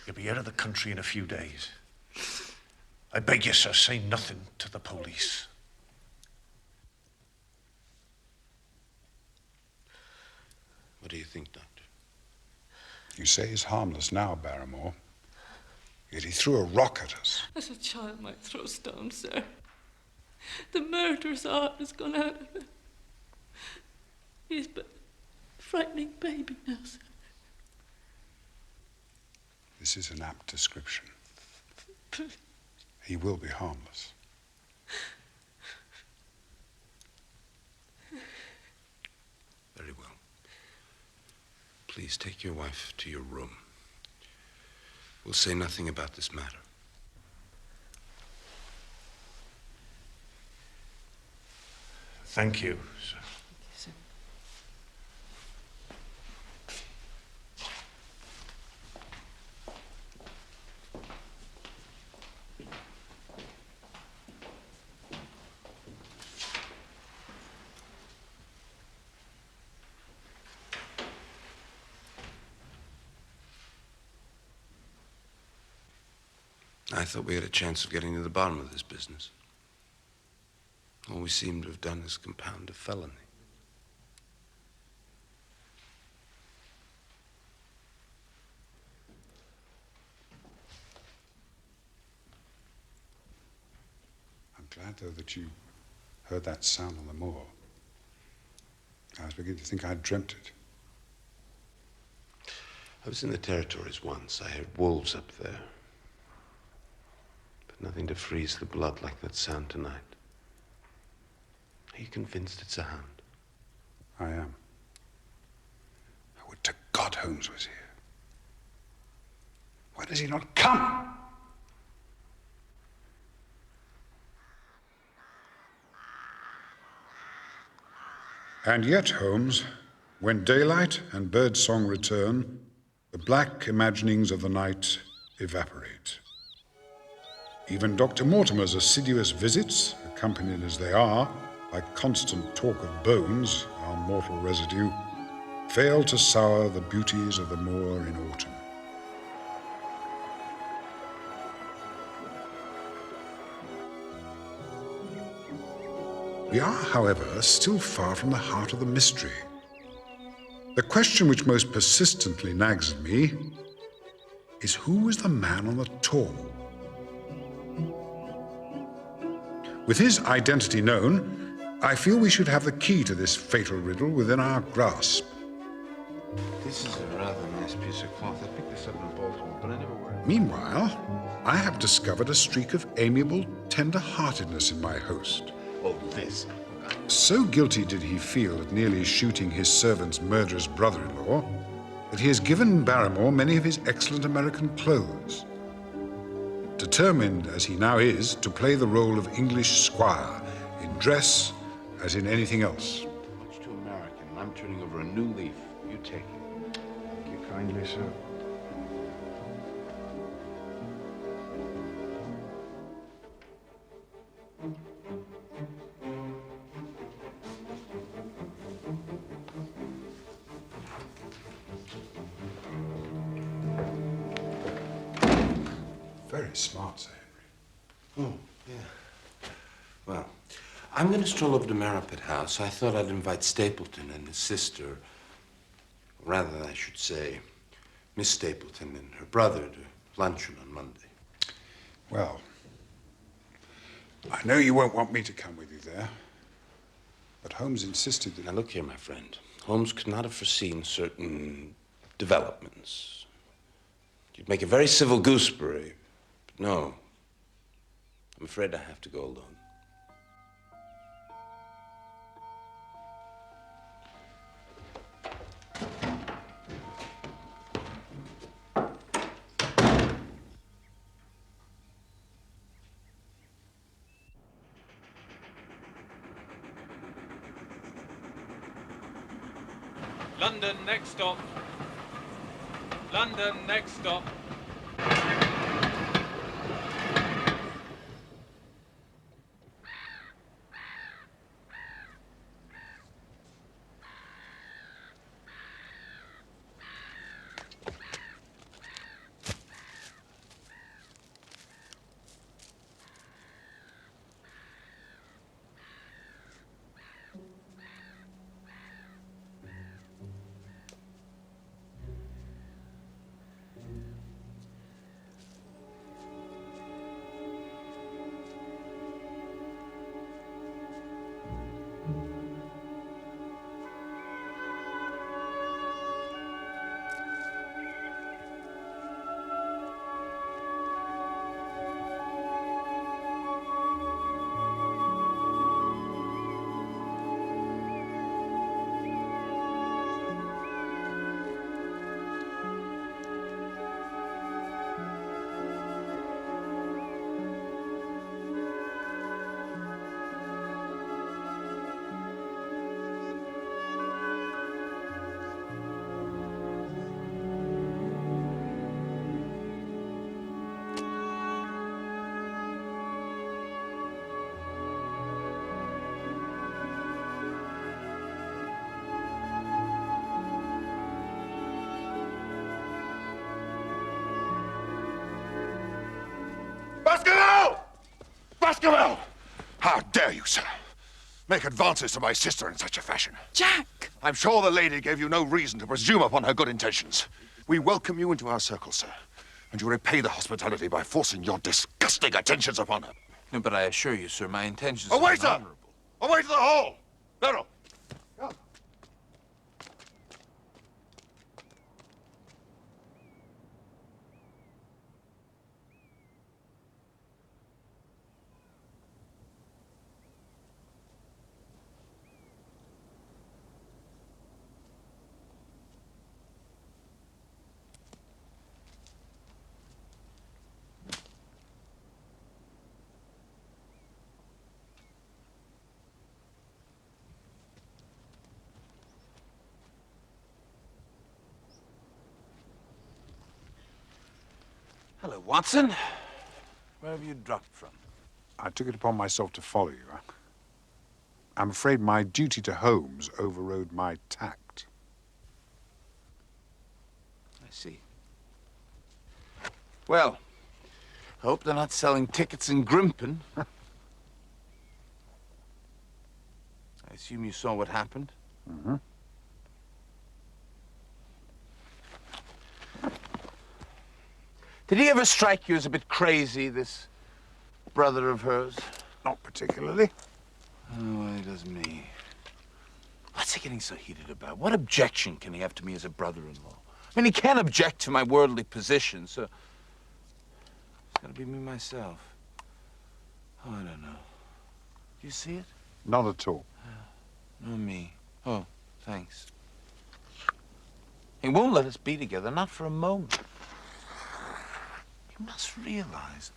You'll be out of the country in a few days. I beg you, sir, say nothing to the police. What do you think, Doctor? You say he's harmless now, Barrymore. Yet he threw a rock at us. As a child might throw stones, sir. The murderer's heart has gone out of him. He's but a frightening baby now, sir. This is an apt description. He will be harmless. Very well. Please take your wife to your room. We'll say nothing about this matter. Thank you, sir. I thought we had a chance of getting to the bottom of this business. All we seem to have done is compound a felony. I'm glad, though, that you heard that sound on the moor. I was beginning to think I'd dreamt it. I was in the territories once. I heard wolves up there. But nothing to freeze the blood like that sound tonight. Are you convinced it's a hound? I am. I would to God Holmes was here. Why does he not come? And yet, Holmes, when daylight and birdsong return, the black imaginings of the night evaporate. Even Dr. Mortimer's assiduous visits, accompanied as they are by constant talk of bones, our mortal residue, fail to sour the beauties of the moor in autumn. We are, however, still far from the heart of the mystery. The question which most persistently nags at me is, who was the man on the tor? With his identity known, I feel we should have the key to this fatal riddle within our grasp. This is a rather nice piece of cloth. I picked this up in Baltimore, but I never wear it. Meanwhile, I have discovered a streak of amiable tender-heartedness in my host. Oh, this. So guilty did he feel at nearly shooting his servant's murderous brother-in-law that he has given Barrymore many of his excellent American clothes. Determined, as he now is, to play the role of English squire in dress as in anything else. Much too American. I'm turning over a new leaf. You take it. Thank you kindly, sir. Very smart, Sir Henry. Oh, yeah. Well, I'm going to stroll over to Maripet House. I thought I'd invite Stapleton and his sister, rather, I should say, Miss Stapleton and her brother to luncheon on Monday. Well, I know you won't want me to come with you there, but Holmes insisted that... Now, look here, my friend. Holmes could not have foreseen certain developments. You'd make a very civil gooseberry, but no. I'm afraid I have to go alone. London, next stop. London, next stop. Baskerville! Baskerville! How dare you, sir? Make advances to my sister in such a fashion. Jack! I'm sure the lady gave you no reason to presume upon her good intentions. We welcome you into our circle, sir. And you repay the hospitality by forcing your disgusting attentions upon her. No, but I assure you, sir, my intentions Away, are sir! honorable. Away to the hall! Beryl! Hello, Watson. Where have you dropped from? I took it upon myself to follow you. I'm afraid my duty to Holmes overrode my tact. I see. Well, I hope they're not selling tickets in Grimpen. I assume you saw what happened? Mm-hmm. Did he ever strike you as a bit crazy, this brother of hers? Not particularly. Oh, well, he does me. What's he getting so heated about? What objection can he have to me as a brother-in-law? I mean, he can't object to my worldly position, so... It's gotta be me myself. Oh, I don't know. Do you see it? Not at all. No, me. Oh, thanks. He won't let us be together, not for a moment. You must realize...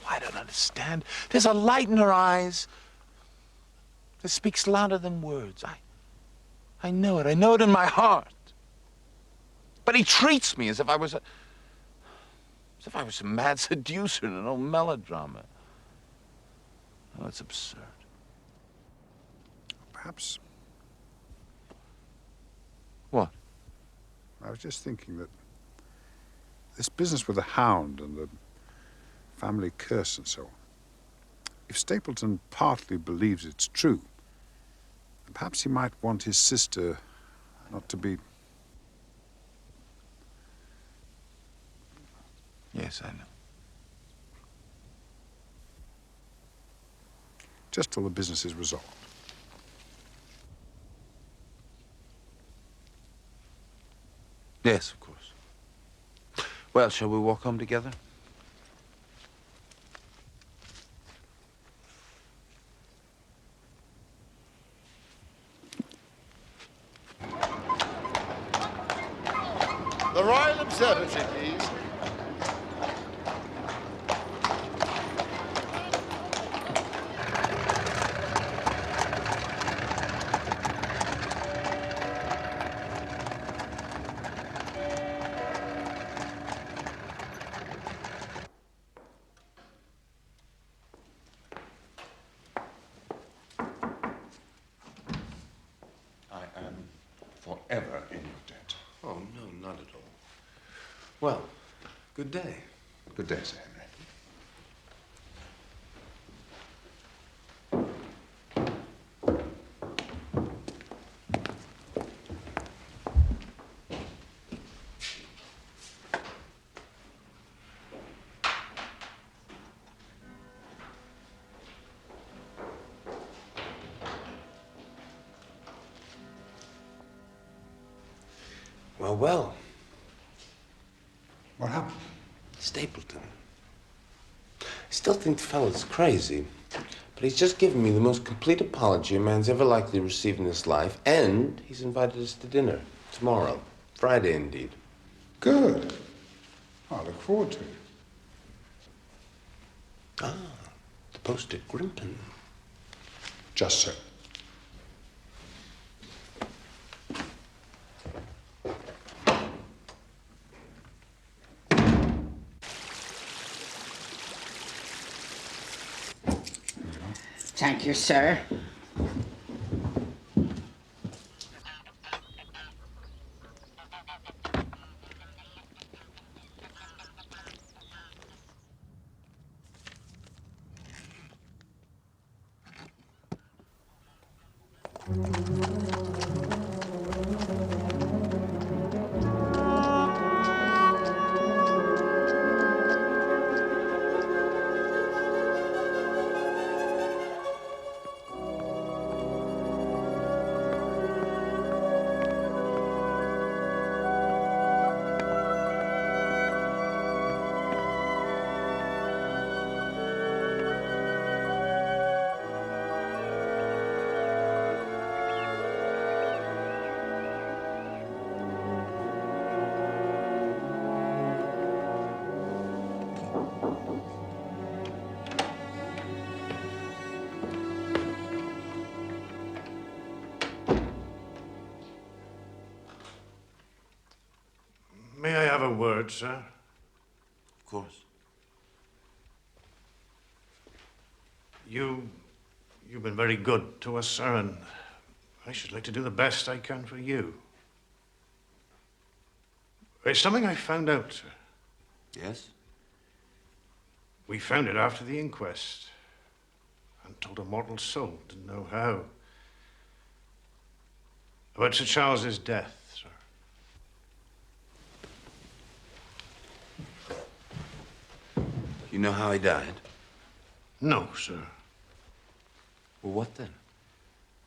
I don't understand. There's a light in her eyes. that speaks louder than words. I know it. I know it in my heart. But he treats me as if I was a mad seducer in an old melodrama. Oh, it's absurd. Perhaps. What? I was just thinking that this business with the Hound and the family curse and so on, if Stapleton partly believes it's true, perhaps he might want his sister not to be... Yes, I know. Just till the business is resolved. Yes, of course. Well, shall we walk home together? The Royal Observatory, please. I am forever in your debt. Oh, no, not at all. Well, good day. Good day, Sir Henry. Well, well. What happened? Stapleton. I still think the fellow's crazy, but he's just given me the most complete apology a man's ever likely to receive in his life, and he's invited us to dinner tomorrow. Friday, indeed. Good. I look forward to it. Ah, the post at Grimpen. Just so. Thank you, sir. May I have a word, sir? Of course. You've been very good to us, sir, and I should like to do the best I can for you. It's something I found out, sir. Yes? We found it after the inquest and told a mortal soul didn't know how. About Sir Charles's death, sir. You know how he died? No, sir. Well, what then?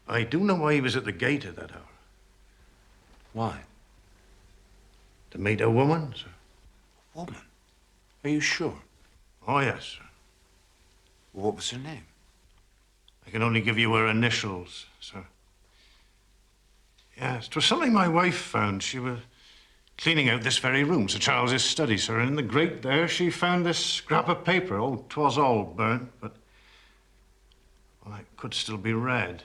I do know why he was at the gate at that hour. Why? To meet a woman, sir. A woman? Are you sure? Oh, yes, sir. Well, what was her name? I can only give you her initials, sir. Yes, 'twas something my wife found. She was cleaning out this very room, Sir Charles's study, sir, and in the grate there she found this scrap of paper. Oh, 'twas all burnt, but well, it could still be read.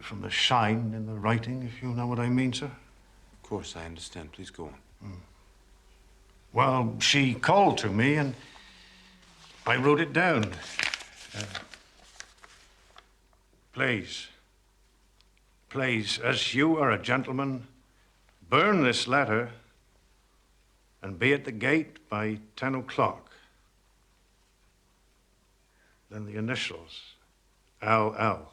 from the shine in the writing, if you know what I mean, sir. Of course, I understand. Please go on. Well, she called to me, and I wrote it down. Please, as you are a gentleman, burn this letter and be at the gate by 10 o'clock. Then the initials, LL.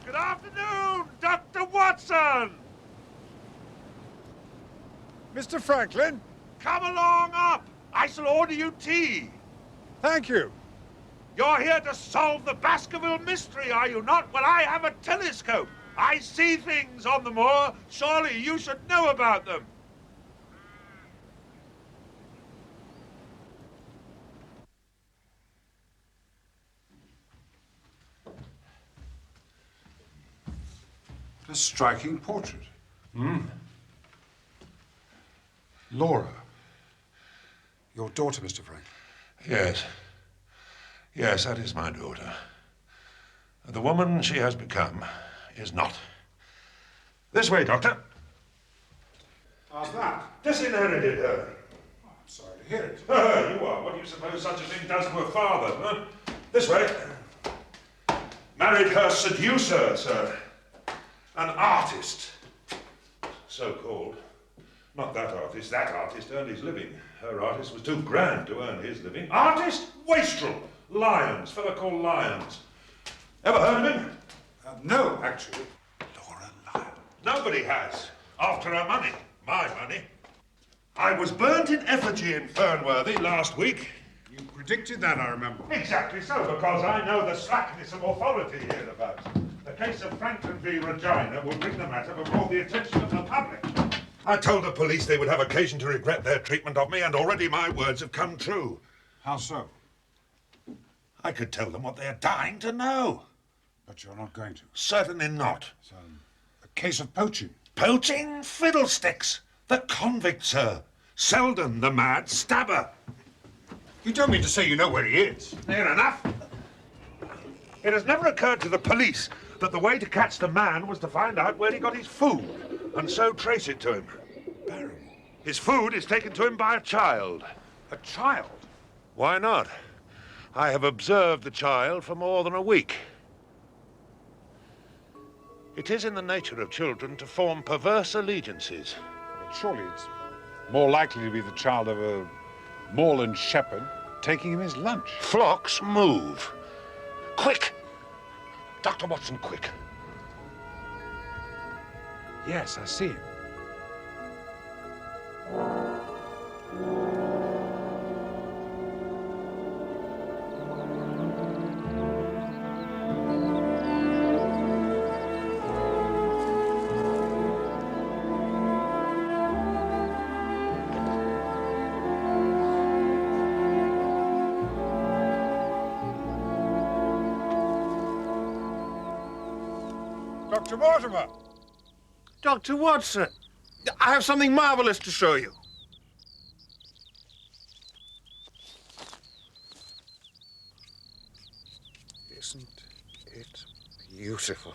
Good afternoon, Dr. Watson! Mr. Franklin? Come along up! I shall order you tea. Thank you. You're here to solve the Baskerville mystery, are you not? Well, I have a telescope. I see things on the moor. Surely you should know about them. A striking portrait. Laura. Your daughter, Mr. Franklin. Yes. Yes, that is my daughter. The woman she has become is not. This way, Doctor. How's that? Disinherited her. Oh, I'm sorry to hear it. You are. What do you suppose such a thing does to a father, huh? This way. Married her seducer, sir. An artist. So-called. Not that artist. That artist earned his living. Her artist was too grand to earn his living. Artist? Wastrel. Lyons. Fellow called Lyons. Ever heard of him? No, actually. Laura Lyons. Nobody has. After her money. My money. I was burnt in effigy in Fernworthy last week. You predicted that, I remember. Exactly so, because I know the slackness of authority hereabouts. The case of Franklin v. Regina will bring the matter before the attention of the public. I told the police they would have occasion to regret their treatment of me, and already my words have come true. How so? I could tell them what they're dying to know. But you're not going to. Certainly not. It's a case of poaching. Poaching? Fiddlesticks. The convict, sir. Selden, the mad stabber. You don't mean to say you know where he is? Near enough. It has never occurred to the police that the way to catch the man was to find out where he got his food, and so trace it to him. Barrymore. His food is taken to him by a child. A child? Why not? I have observed the child for more than a week. It is in the nature of children to form perverse allegiances. But surely it's more likely to be the child of a moorland shepherd taking him his lunch. Flocks move. Quick! Dr. Watson, quick. Yes, I see him. Dr. Mortimer! Dr. Watson, I have something marvelous to show you. Isn't it beautiful?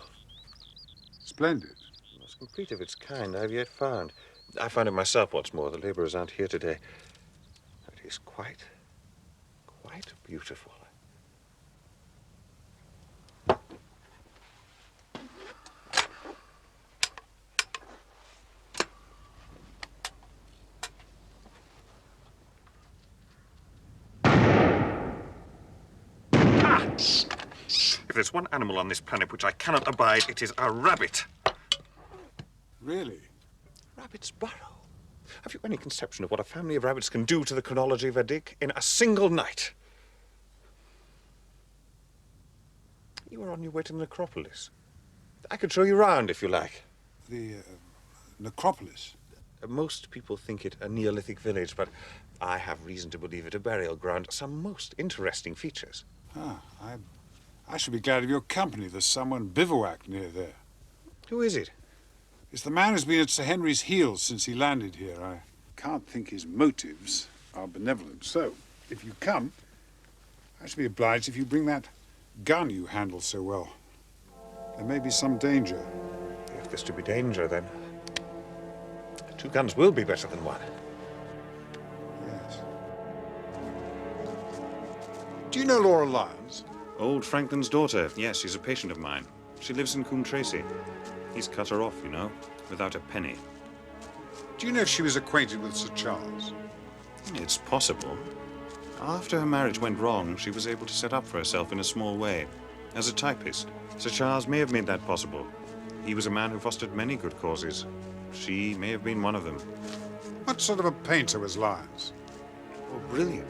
Splendid. The most complete of its kind I've yet found. I found it myself, what's more. The laborers aren't here today. It is quite beautiful. If there's one animal on this planet which I cannot abide, it is a rabbit. Really? Rabbit's burrow. Have you any conception of what a family of rabbits can do to the chronology of a dig in a single night? You are on your way to the necropolis. I could show you round if you like. The necropolis? Most people think it a Neolithic village, but I have reason to believe it a burial ground. Some most interesting features. Ah, I should be glad of your company. There's someone bivouacked near there. Who is it? It's the man who's been at Sir Henry's heels since he landed here. I can't think his motives are benevolent. So, if you come, I should be obliged if you bring that gun you handle so well. There may be some danger. If there's to be danger, then 2 guns will be better than 1. Yes. Do you know Laura Lyons? Old Franklin's daughter. Yes, she's a patient of mine. She lives in Coombe Tracy. He's cut her off, you know, without a penny. Do you know if she was acquainted with Sir Charles? It's possible. After her marriage went wrong, she was able to set up for herself in a small way. As a typist, Sir Charles may have made that possible. He was a man who fostered many good causes. She may have been one of them. What sort of a painter was Lyons? Oh, brilliant.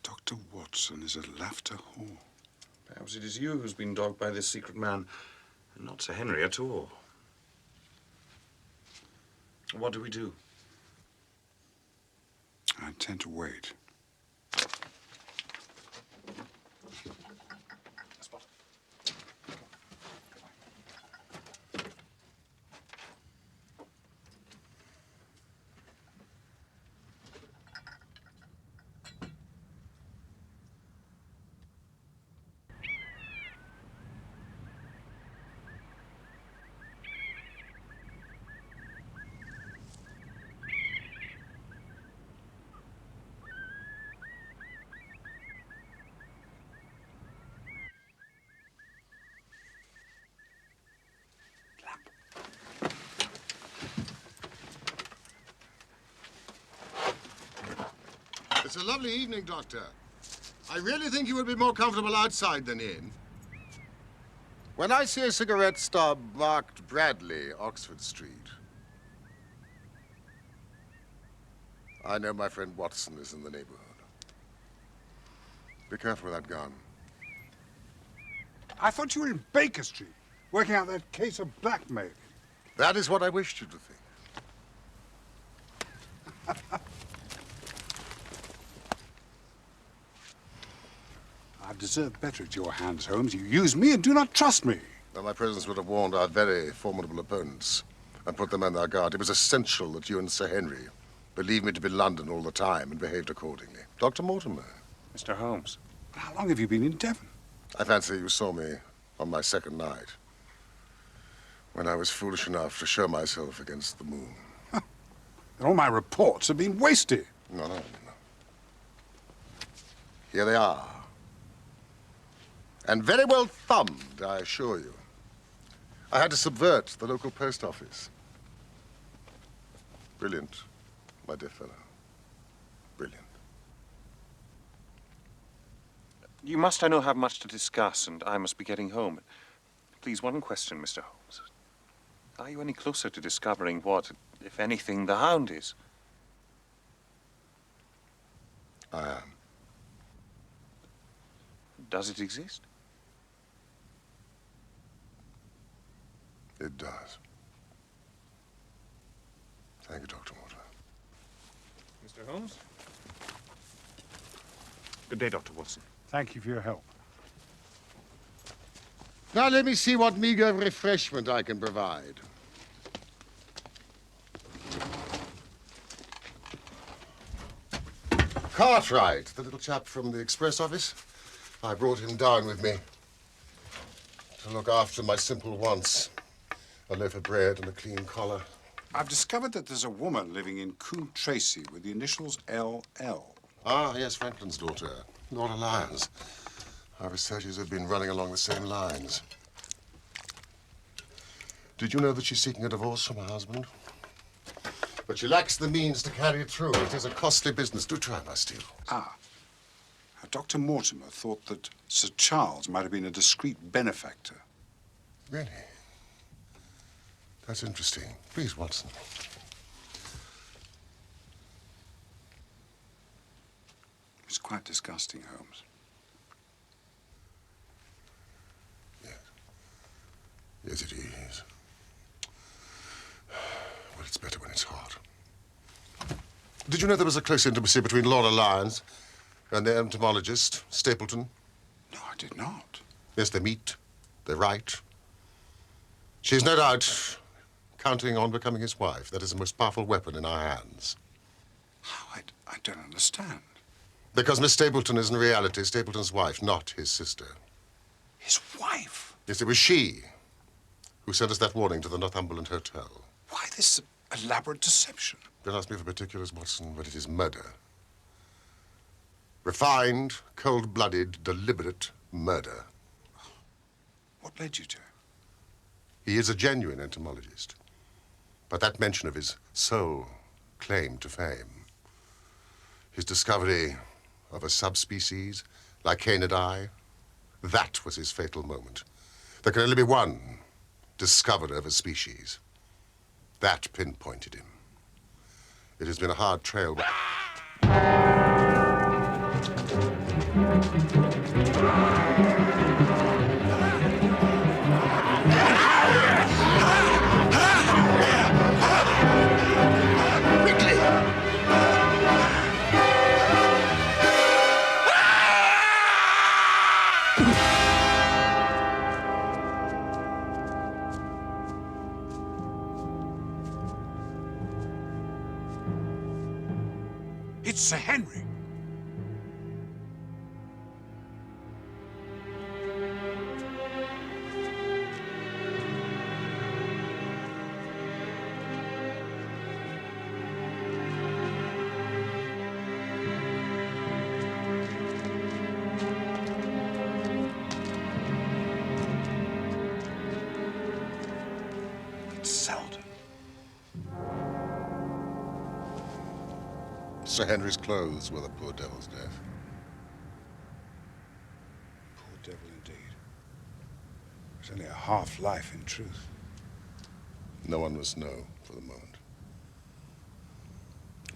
Dr. Watson is at Laughter Hall. Perhaps it is you who's been dogged by this secret man, and not Sir Henry at all. What do we do? I intend to wait. It's a lovely evening, Doctor. I really think you would be more comfortable outside than in. When I see a cigarette stub marked Bradley, Oxford Street, I know my friend Watson is in the neighborhood. Be careful with that gun. I thought you were in Baker Street, working out that case of blackmail. That is what I wished you to think. I've deserved better at your hands, Holmes. You use me and do not trust me. Well, my presence would have warned our very formidable opponents and put them on their guard. It was essential that you and Sir Henry believed me to be London all the time and behaved accordingly. Dr. Mortimer. Mr. Holmes. How long have you been in Devon? I fancy you saw me on my second night, when I was foolish enough to show myself against the moon. Huh. And all my reports have been wasted. No. Here they are. And very well thumbed, I assure you. I had to subvert the local post office. Brilliant, my dear fellow. Brilliant. You must, I know, have much to discuss, and I must be getting home. Please, one question, Mr. Holmes. Are you any closer to discovering what, if anything, the Hound is? I am. Does it exist? It does. Thank you, Dr. Mortimer. Mr. Holmes? Good day, Dr. Watson. Thank you for your help. Now let me see what meager refreshment I can provide. Cartwright, the little chap from the express office. I brought him down with me to look after my simple wants. A loaf of bread and a clean collar. I've discovered that there's a woman living in Coombe Tracy with the initials LL. Ah, yes, Franklin's daughter, Laura Lyons. Our researchers have been running along the same lines. Did you know that she's seeking a divorce from her husband? But she lacks the means to carry it through. It is a costly business. Do try my steel. Ah. Dr. Mortimer thought that Sir Charles might have been a discreet benefactor. Really? That's interesting. Please, Watson. It's quite disgusting, Holmes. Yes, it is. Well, it's better when it's hot. Did you know there was a close intimacy between Laura Lyons and the entomologist, Stapleton? No, I did not. Yes, they meet. They write. She's no doubt counting on becoming his wife. That is the most powerful weapon in our hands. How? I don't understand. Because Miss Stapleton is in reality Stapleton's wife, not his sister. His wife? Yes, it was she who sent us that warning to the Northumberland Hotel. Why this elaborate deception? Don't ask me for particulars, Watson, but it is murder. Refined, cold-blooded, deliberate murder. What led you to it? He is a genuine entomologist. But that mention of his sole claim to fame, his discovery of a subspecies, Lycaenidae, that was his fatal moment. There can only be one discoverer of a species. That pinpointed him. It has been a hard trail, but... It's Sir Henry. It's Selden. Sir Henry's clothes were the poor devil's death. Poor devil indeed. It's only a half-life in truth. No one must know for the moment.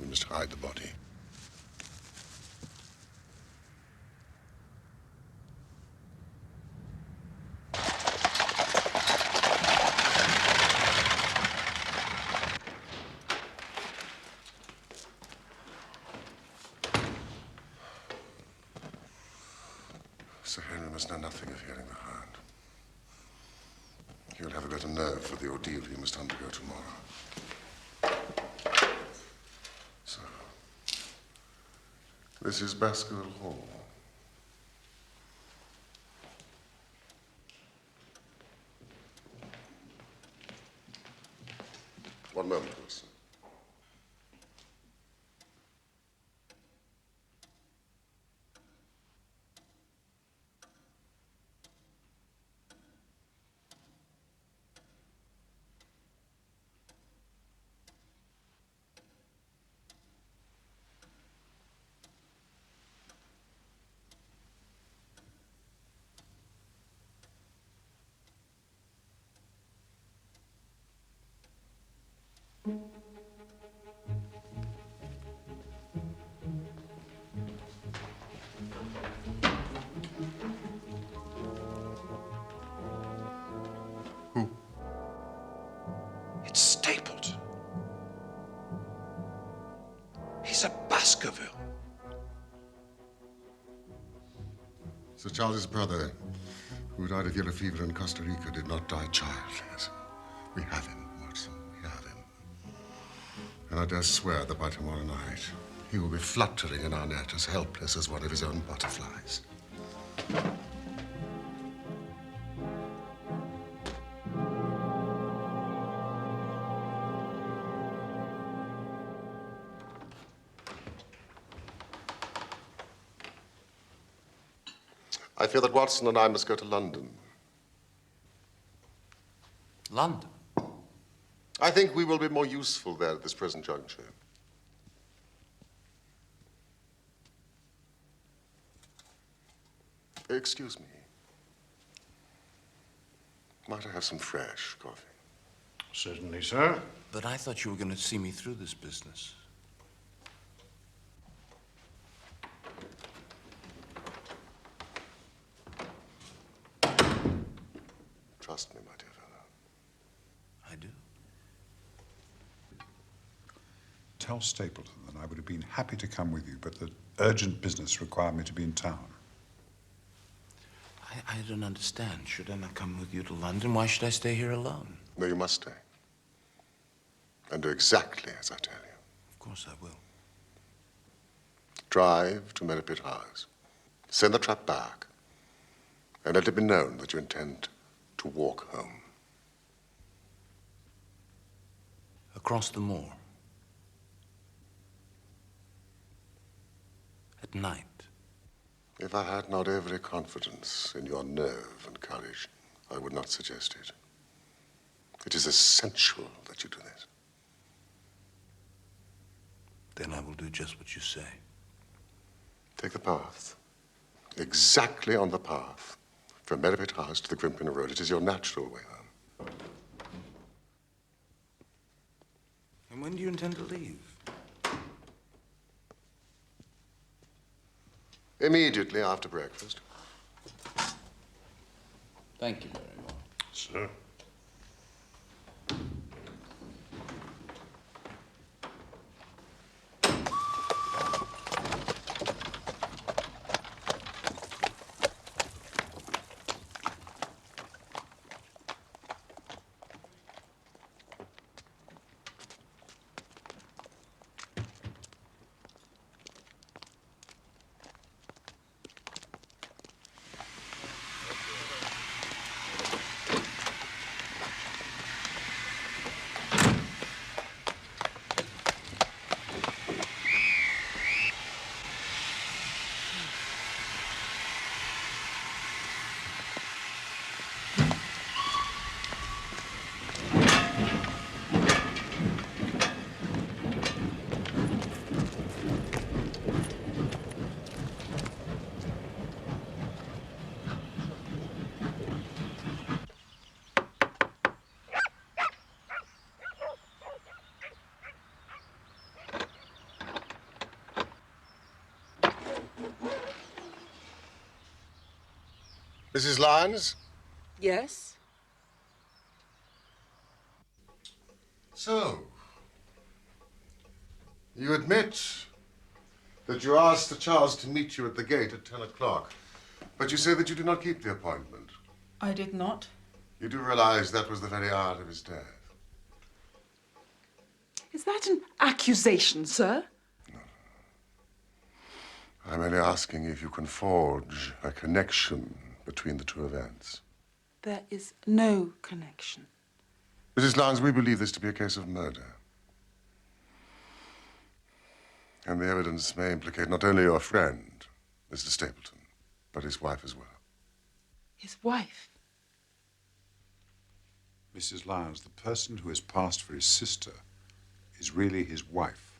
We must hide the body. Sir Henry must know nothing of hearing the Hound. He'll have a better nerve for the ordeal he must undergo tomorrow. So, this is Baskerville Hall. One moment, Wilson. It's Stapleton. He's a Baskerville. Sir Charles's brother, who died of yellow fever in Costa Rica, did not die childless. We have him, Watson. We have him. And I dare swear that by tomorrow night, he will be fluttering in our net as helpless as one of his own butterflies. I fear that Watson and I must go to London. London? I think we will be more useful there at this present juncture. Excuse me. Might I have some fresh coffee? Certainly, sir. But I thought you were going to see me through this business. Trust me, my dear fellow. I do. Tell Stapleton that I would have been happy to come with you, but that urgent business required me to be in town. I don't understand. Should I not come with you to London? Why should I stay here alone? No, you must stay. And do exactly as I tell you. Of course I will. Drive to Merripit House. Send the trap back. And let it be known that you intend to walk home. Across the moor. At night. If I had not every confidence in your nerve and courage, I would not suggest it. It is essential that you do this. Then I will do just what you say. Take the path. Exactly on the path. From Merripit House to the Grimpen Road. It is your natural way home. And when do you intend to leave? Immediately after breakfast. Thank you very much. Sir. Mrs. Lyons? Yes? So, you admit that you asked Sir Charles to meet you at the gate at 10 o'clock, But you say that you did not keep the appointment. I did not. You do realize that was the very hour of his death. Is that an accusation, sir? I'm only asking if you can forge a connection between the two events. There is no connection. Mrs. Lyons, we believe this to be a case of murder. And the evidence may implicate not only your friend, Mr. Stapleton, but his wife as well. His wife? Mrs. Lyons, the person who has passed for his sister is really his wife.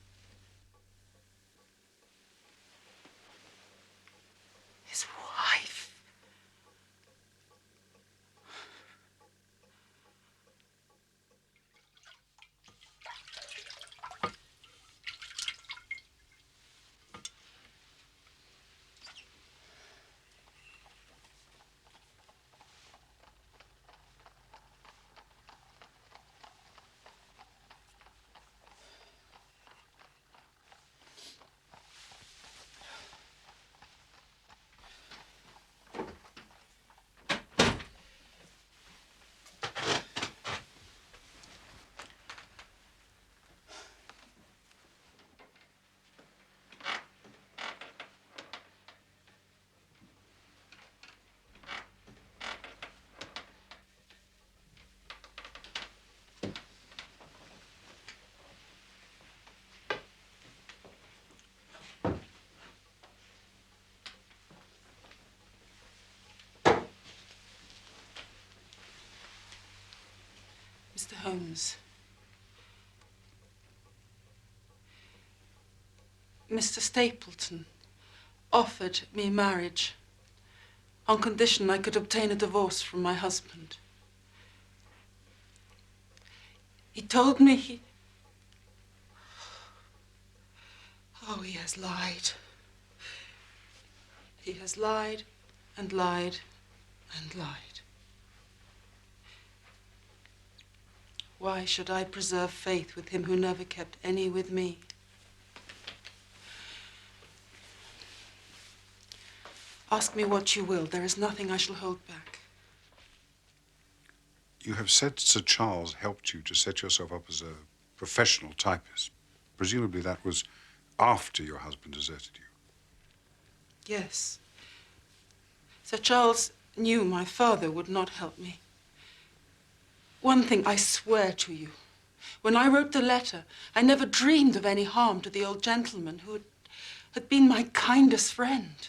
His wife? Mr. Holmes. Mr. Stapleton offered me marriage on condition I could obtain a divorce from my husband. He told me he... Oh, he has lied. He has lied and lied and lied. Why should I preserve faith with him who never kept any with me? Ask me what you will. There is nothing I shall hold back. You have said Sir Charles helped you to set yourself up as a professional typist. Presumably that was after your husband deserted you. Yes. Sir Charles knew my father would not help me. One thing I swear to you. When I wrote the letter, I never dreamed of any harm to the old gentleman who had been my kindest friend.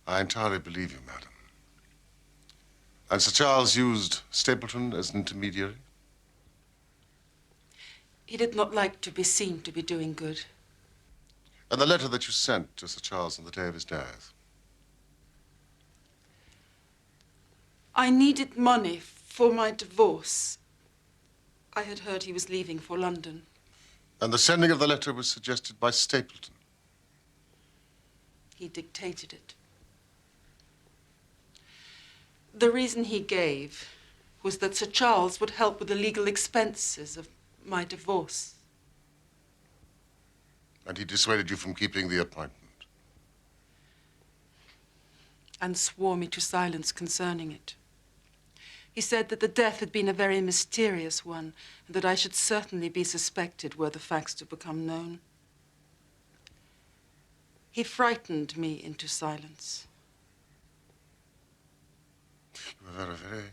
I entirely believe you, madam. And Sir Charles used Stapleton as an intermediary? He did not like to be seen to be doing good. And the letter that you sent to Sir Charles on the day of his death? I needed money for my divorce. I had heard he was leaving for London. And the sending of the letter was suggested by Stapleton? He dictated it. The reason he gave was that Sir Charles would help with the legal expenses of my divorce. And he dissuaded you from keeping the appointment? And swore me to silence concerning it. He said that the death had been a very mysterious one, and that I should certainly be suspected were the facts to become known. He frightened me into silence. You have had a very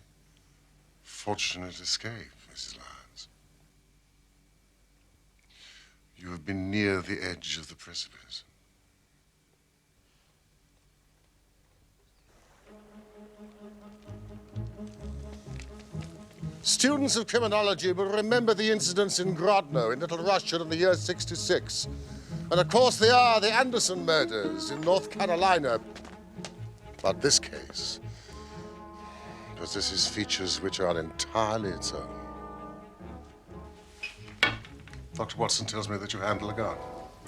fortunate escape, Mrs. Lyons. You have been near the edge of the precipice. Students of criminology will remember the incidents in Grodno in Little Russia in the year 66. And of course there are the Anderson murders in North Carolina. But this case possesses features which are entirely its own. Dr. Watson tells me that you handle a gun.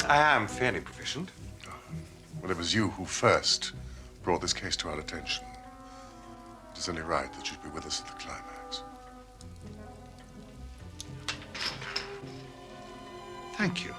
I am fairly proficient. Well, it was you who first brought this case to our attention. It is only right that you be with us at the climax. Thank you.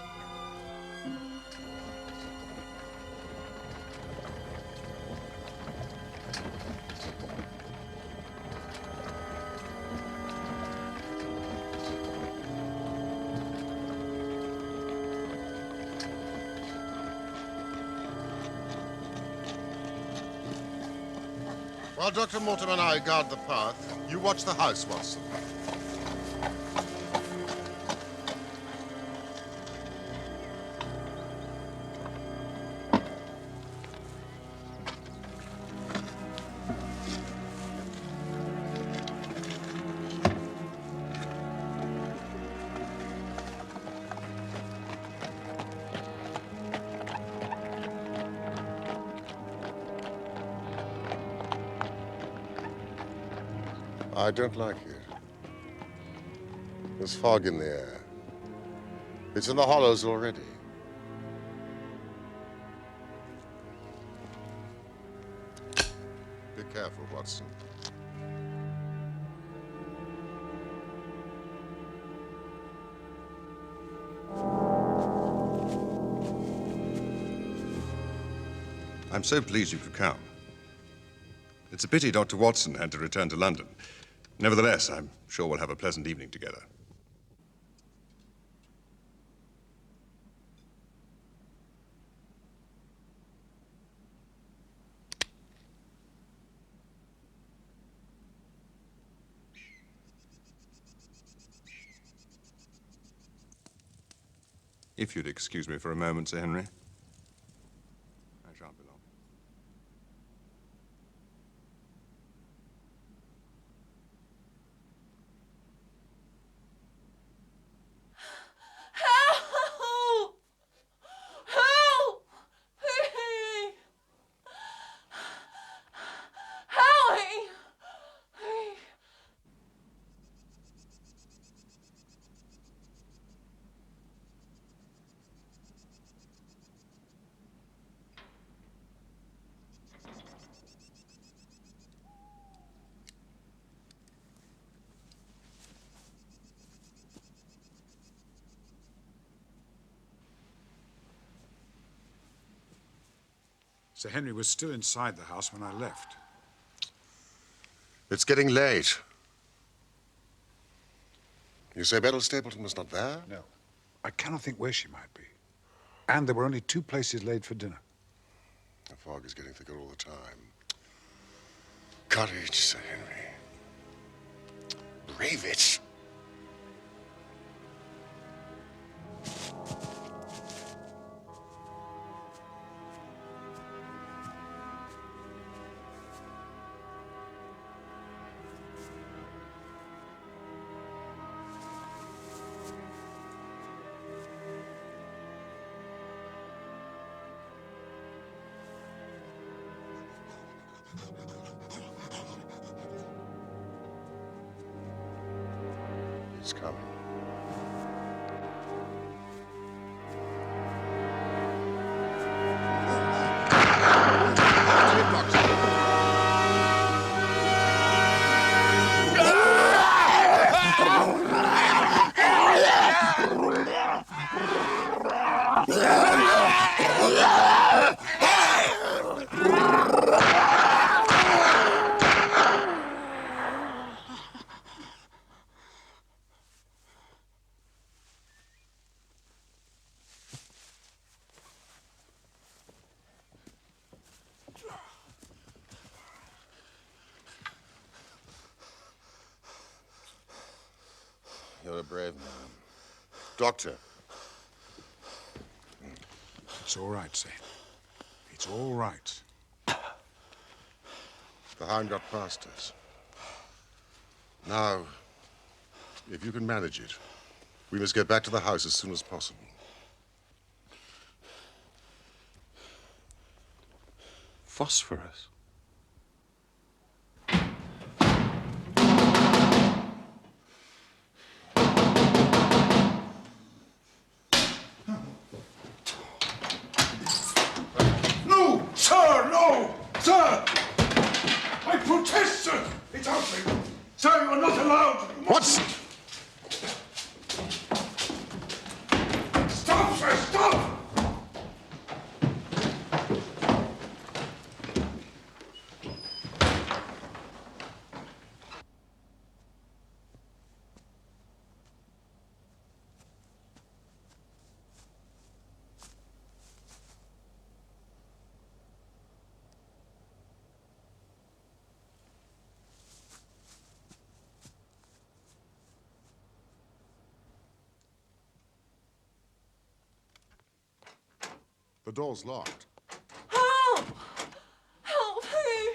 While Dr. Mortimer and I guard the path, you watch the house, Watson. I don't like it. There's fog in the air. It's in the hollows already. Be careful, Watson. I'm so pleased you could come. It's a pity Dr. Watson had to return to London. Nevertheless, I'm sure we'll have a pleasant evening together. If you'd excuse me for a moment, Sir Henry. I shan't be long. Help! Help! Please! Help! Please! Sir Henry was still inside the house when I left. It's getting late. You say Beryl Stapleton was not there? No. I cannot think where she might be. And there were only 2 places laid for dinner. The fog is getting thicker all the time. Courage, Sir Henry. Brave it. He's coming. You're a brave man. Doctor. It's all right, Sir. It's all right. The Hound got past us. Now, if you can manage it, we must get back to the house as soon as possible. Phosphorus? No, sir, no! Sir! I protest, sir! It's outside. Sir, you are not allowed. Watson! Stop, sir, stop! The door's locked. Help! Help me!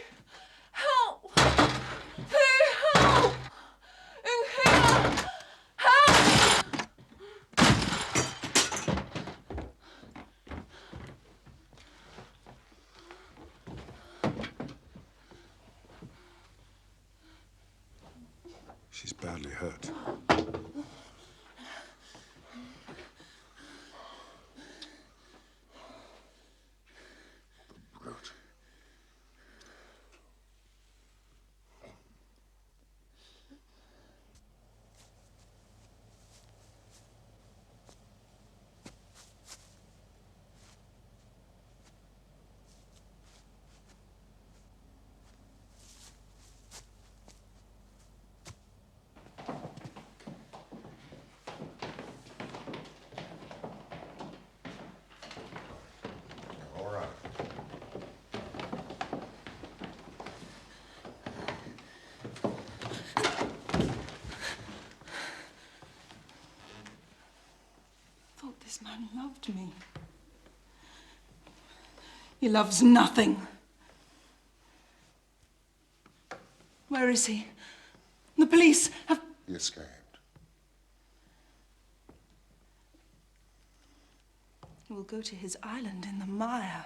Help! Please help! In here! Help! She's badly hurt. This man loved me. He loves nothing. Where is he? The police have... He escaped. He will go to his island in the mire.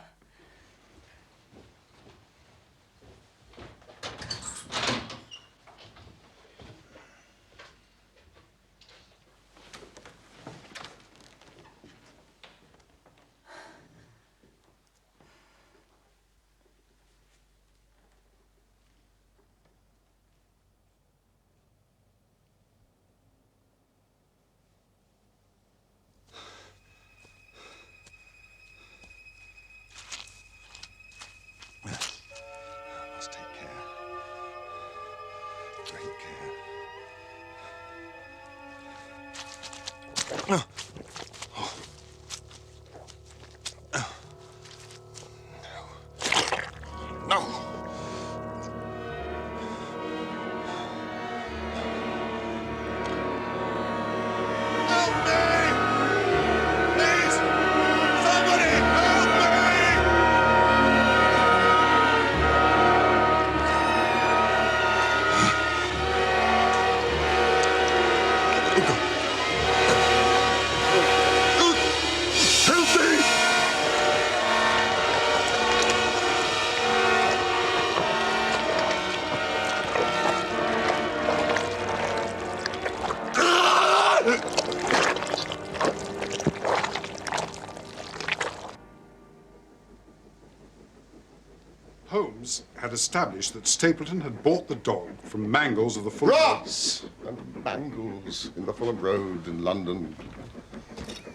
Holmes had established that Stapleton had bought the dog from Mangles of the Fulham... Ross and Mangles in the Fulham Road in London.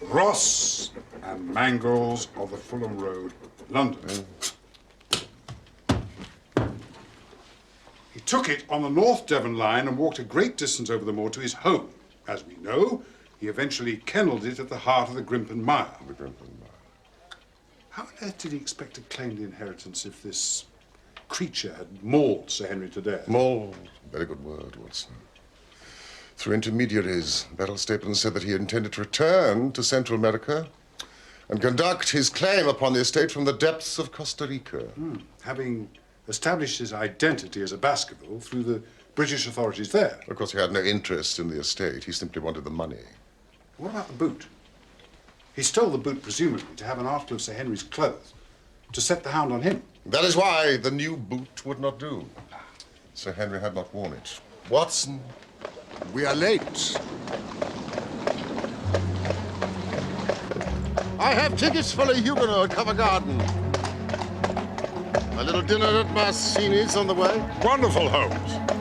Ross and Mangles of the Fulham Road, London. He took it on the North Devon line and walked a great distance over the moor to his home. As we know, he eventually kennelled it at the heart of the Grimpen Mire. The Grimpen Mire. How on earth did he expect to claim the inheritance if this creature had mauled Sir Henry to death? Mauled. Very good word, Watson. Through intermediaries, Beryl Stapleton said that he intended to return to Central America and conduct his claim upon the estate from the depths of Costa Rica. Having established his identity as a Baskerville through the British authorities there. Of course, he had no interest in the estate. He simply wanted the money. What about the boot? He stole the boot, presumably, to have an article of Sir Henry's clothes, to set the Hound on him. That is why the new boot would not do. Sir Henry had not worn it. Watson, we are late. I have tickets for a Huguenot at Covent Garden. A little dinner at Massini's on the way. Wonderful, Holmes.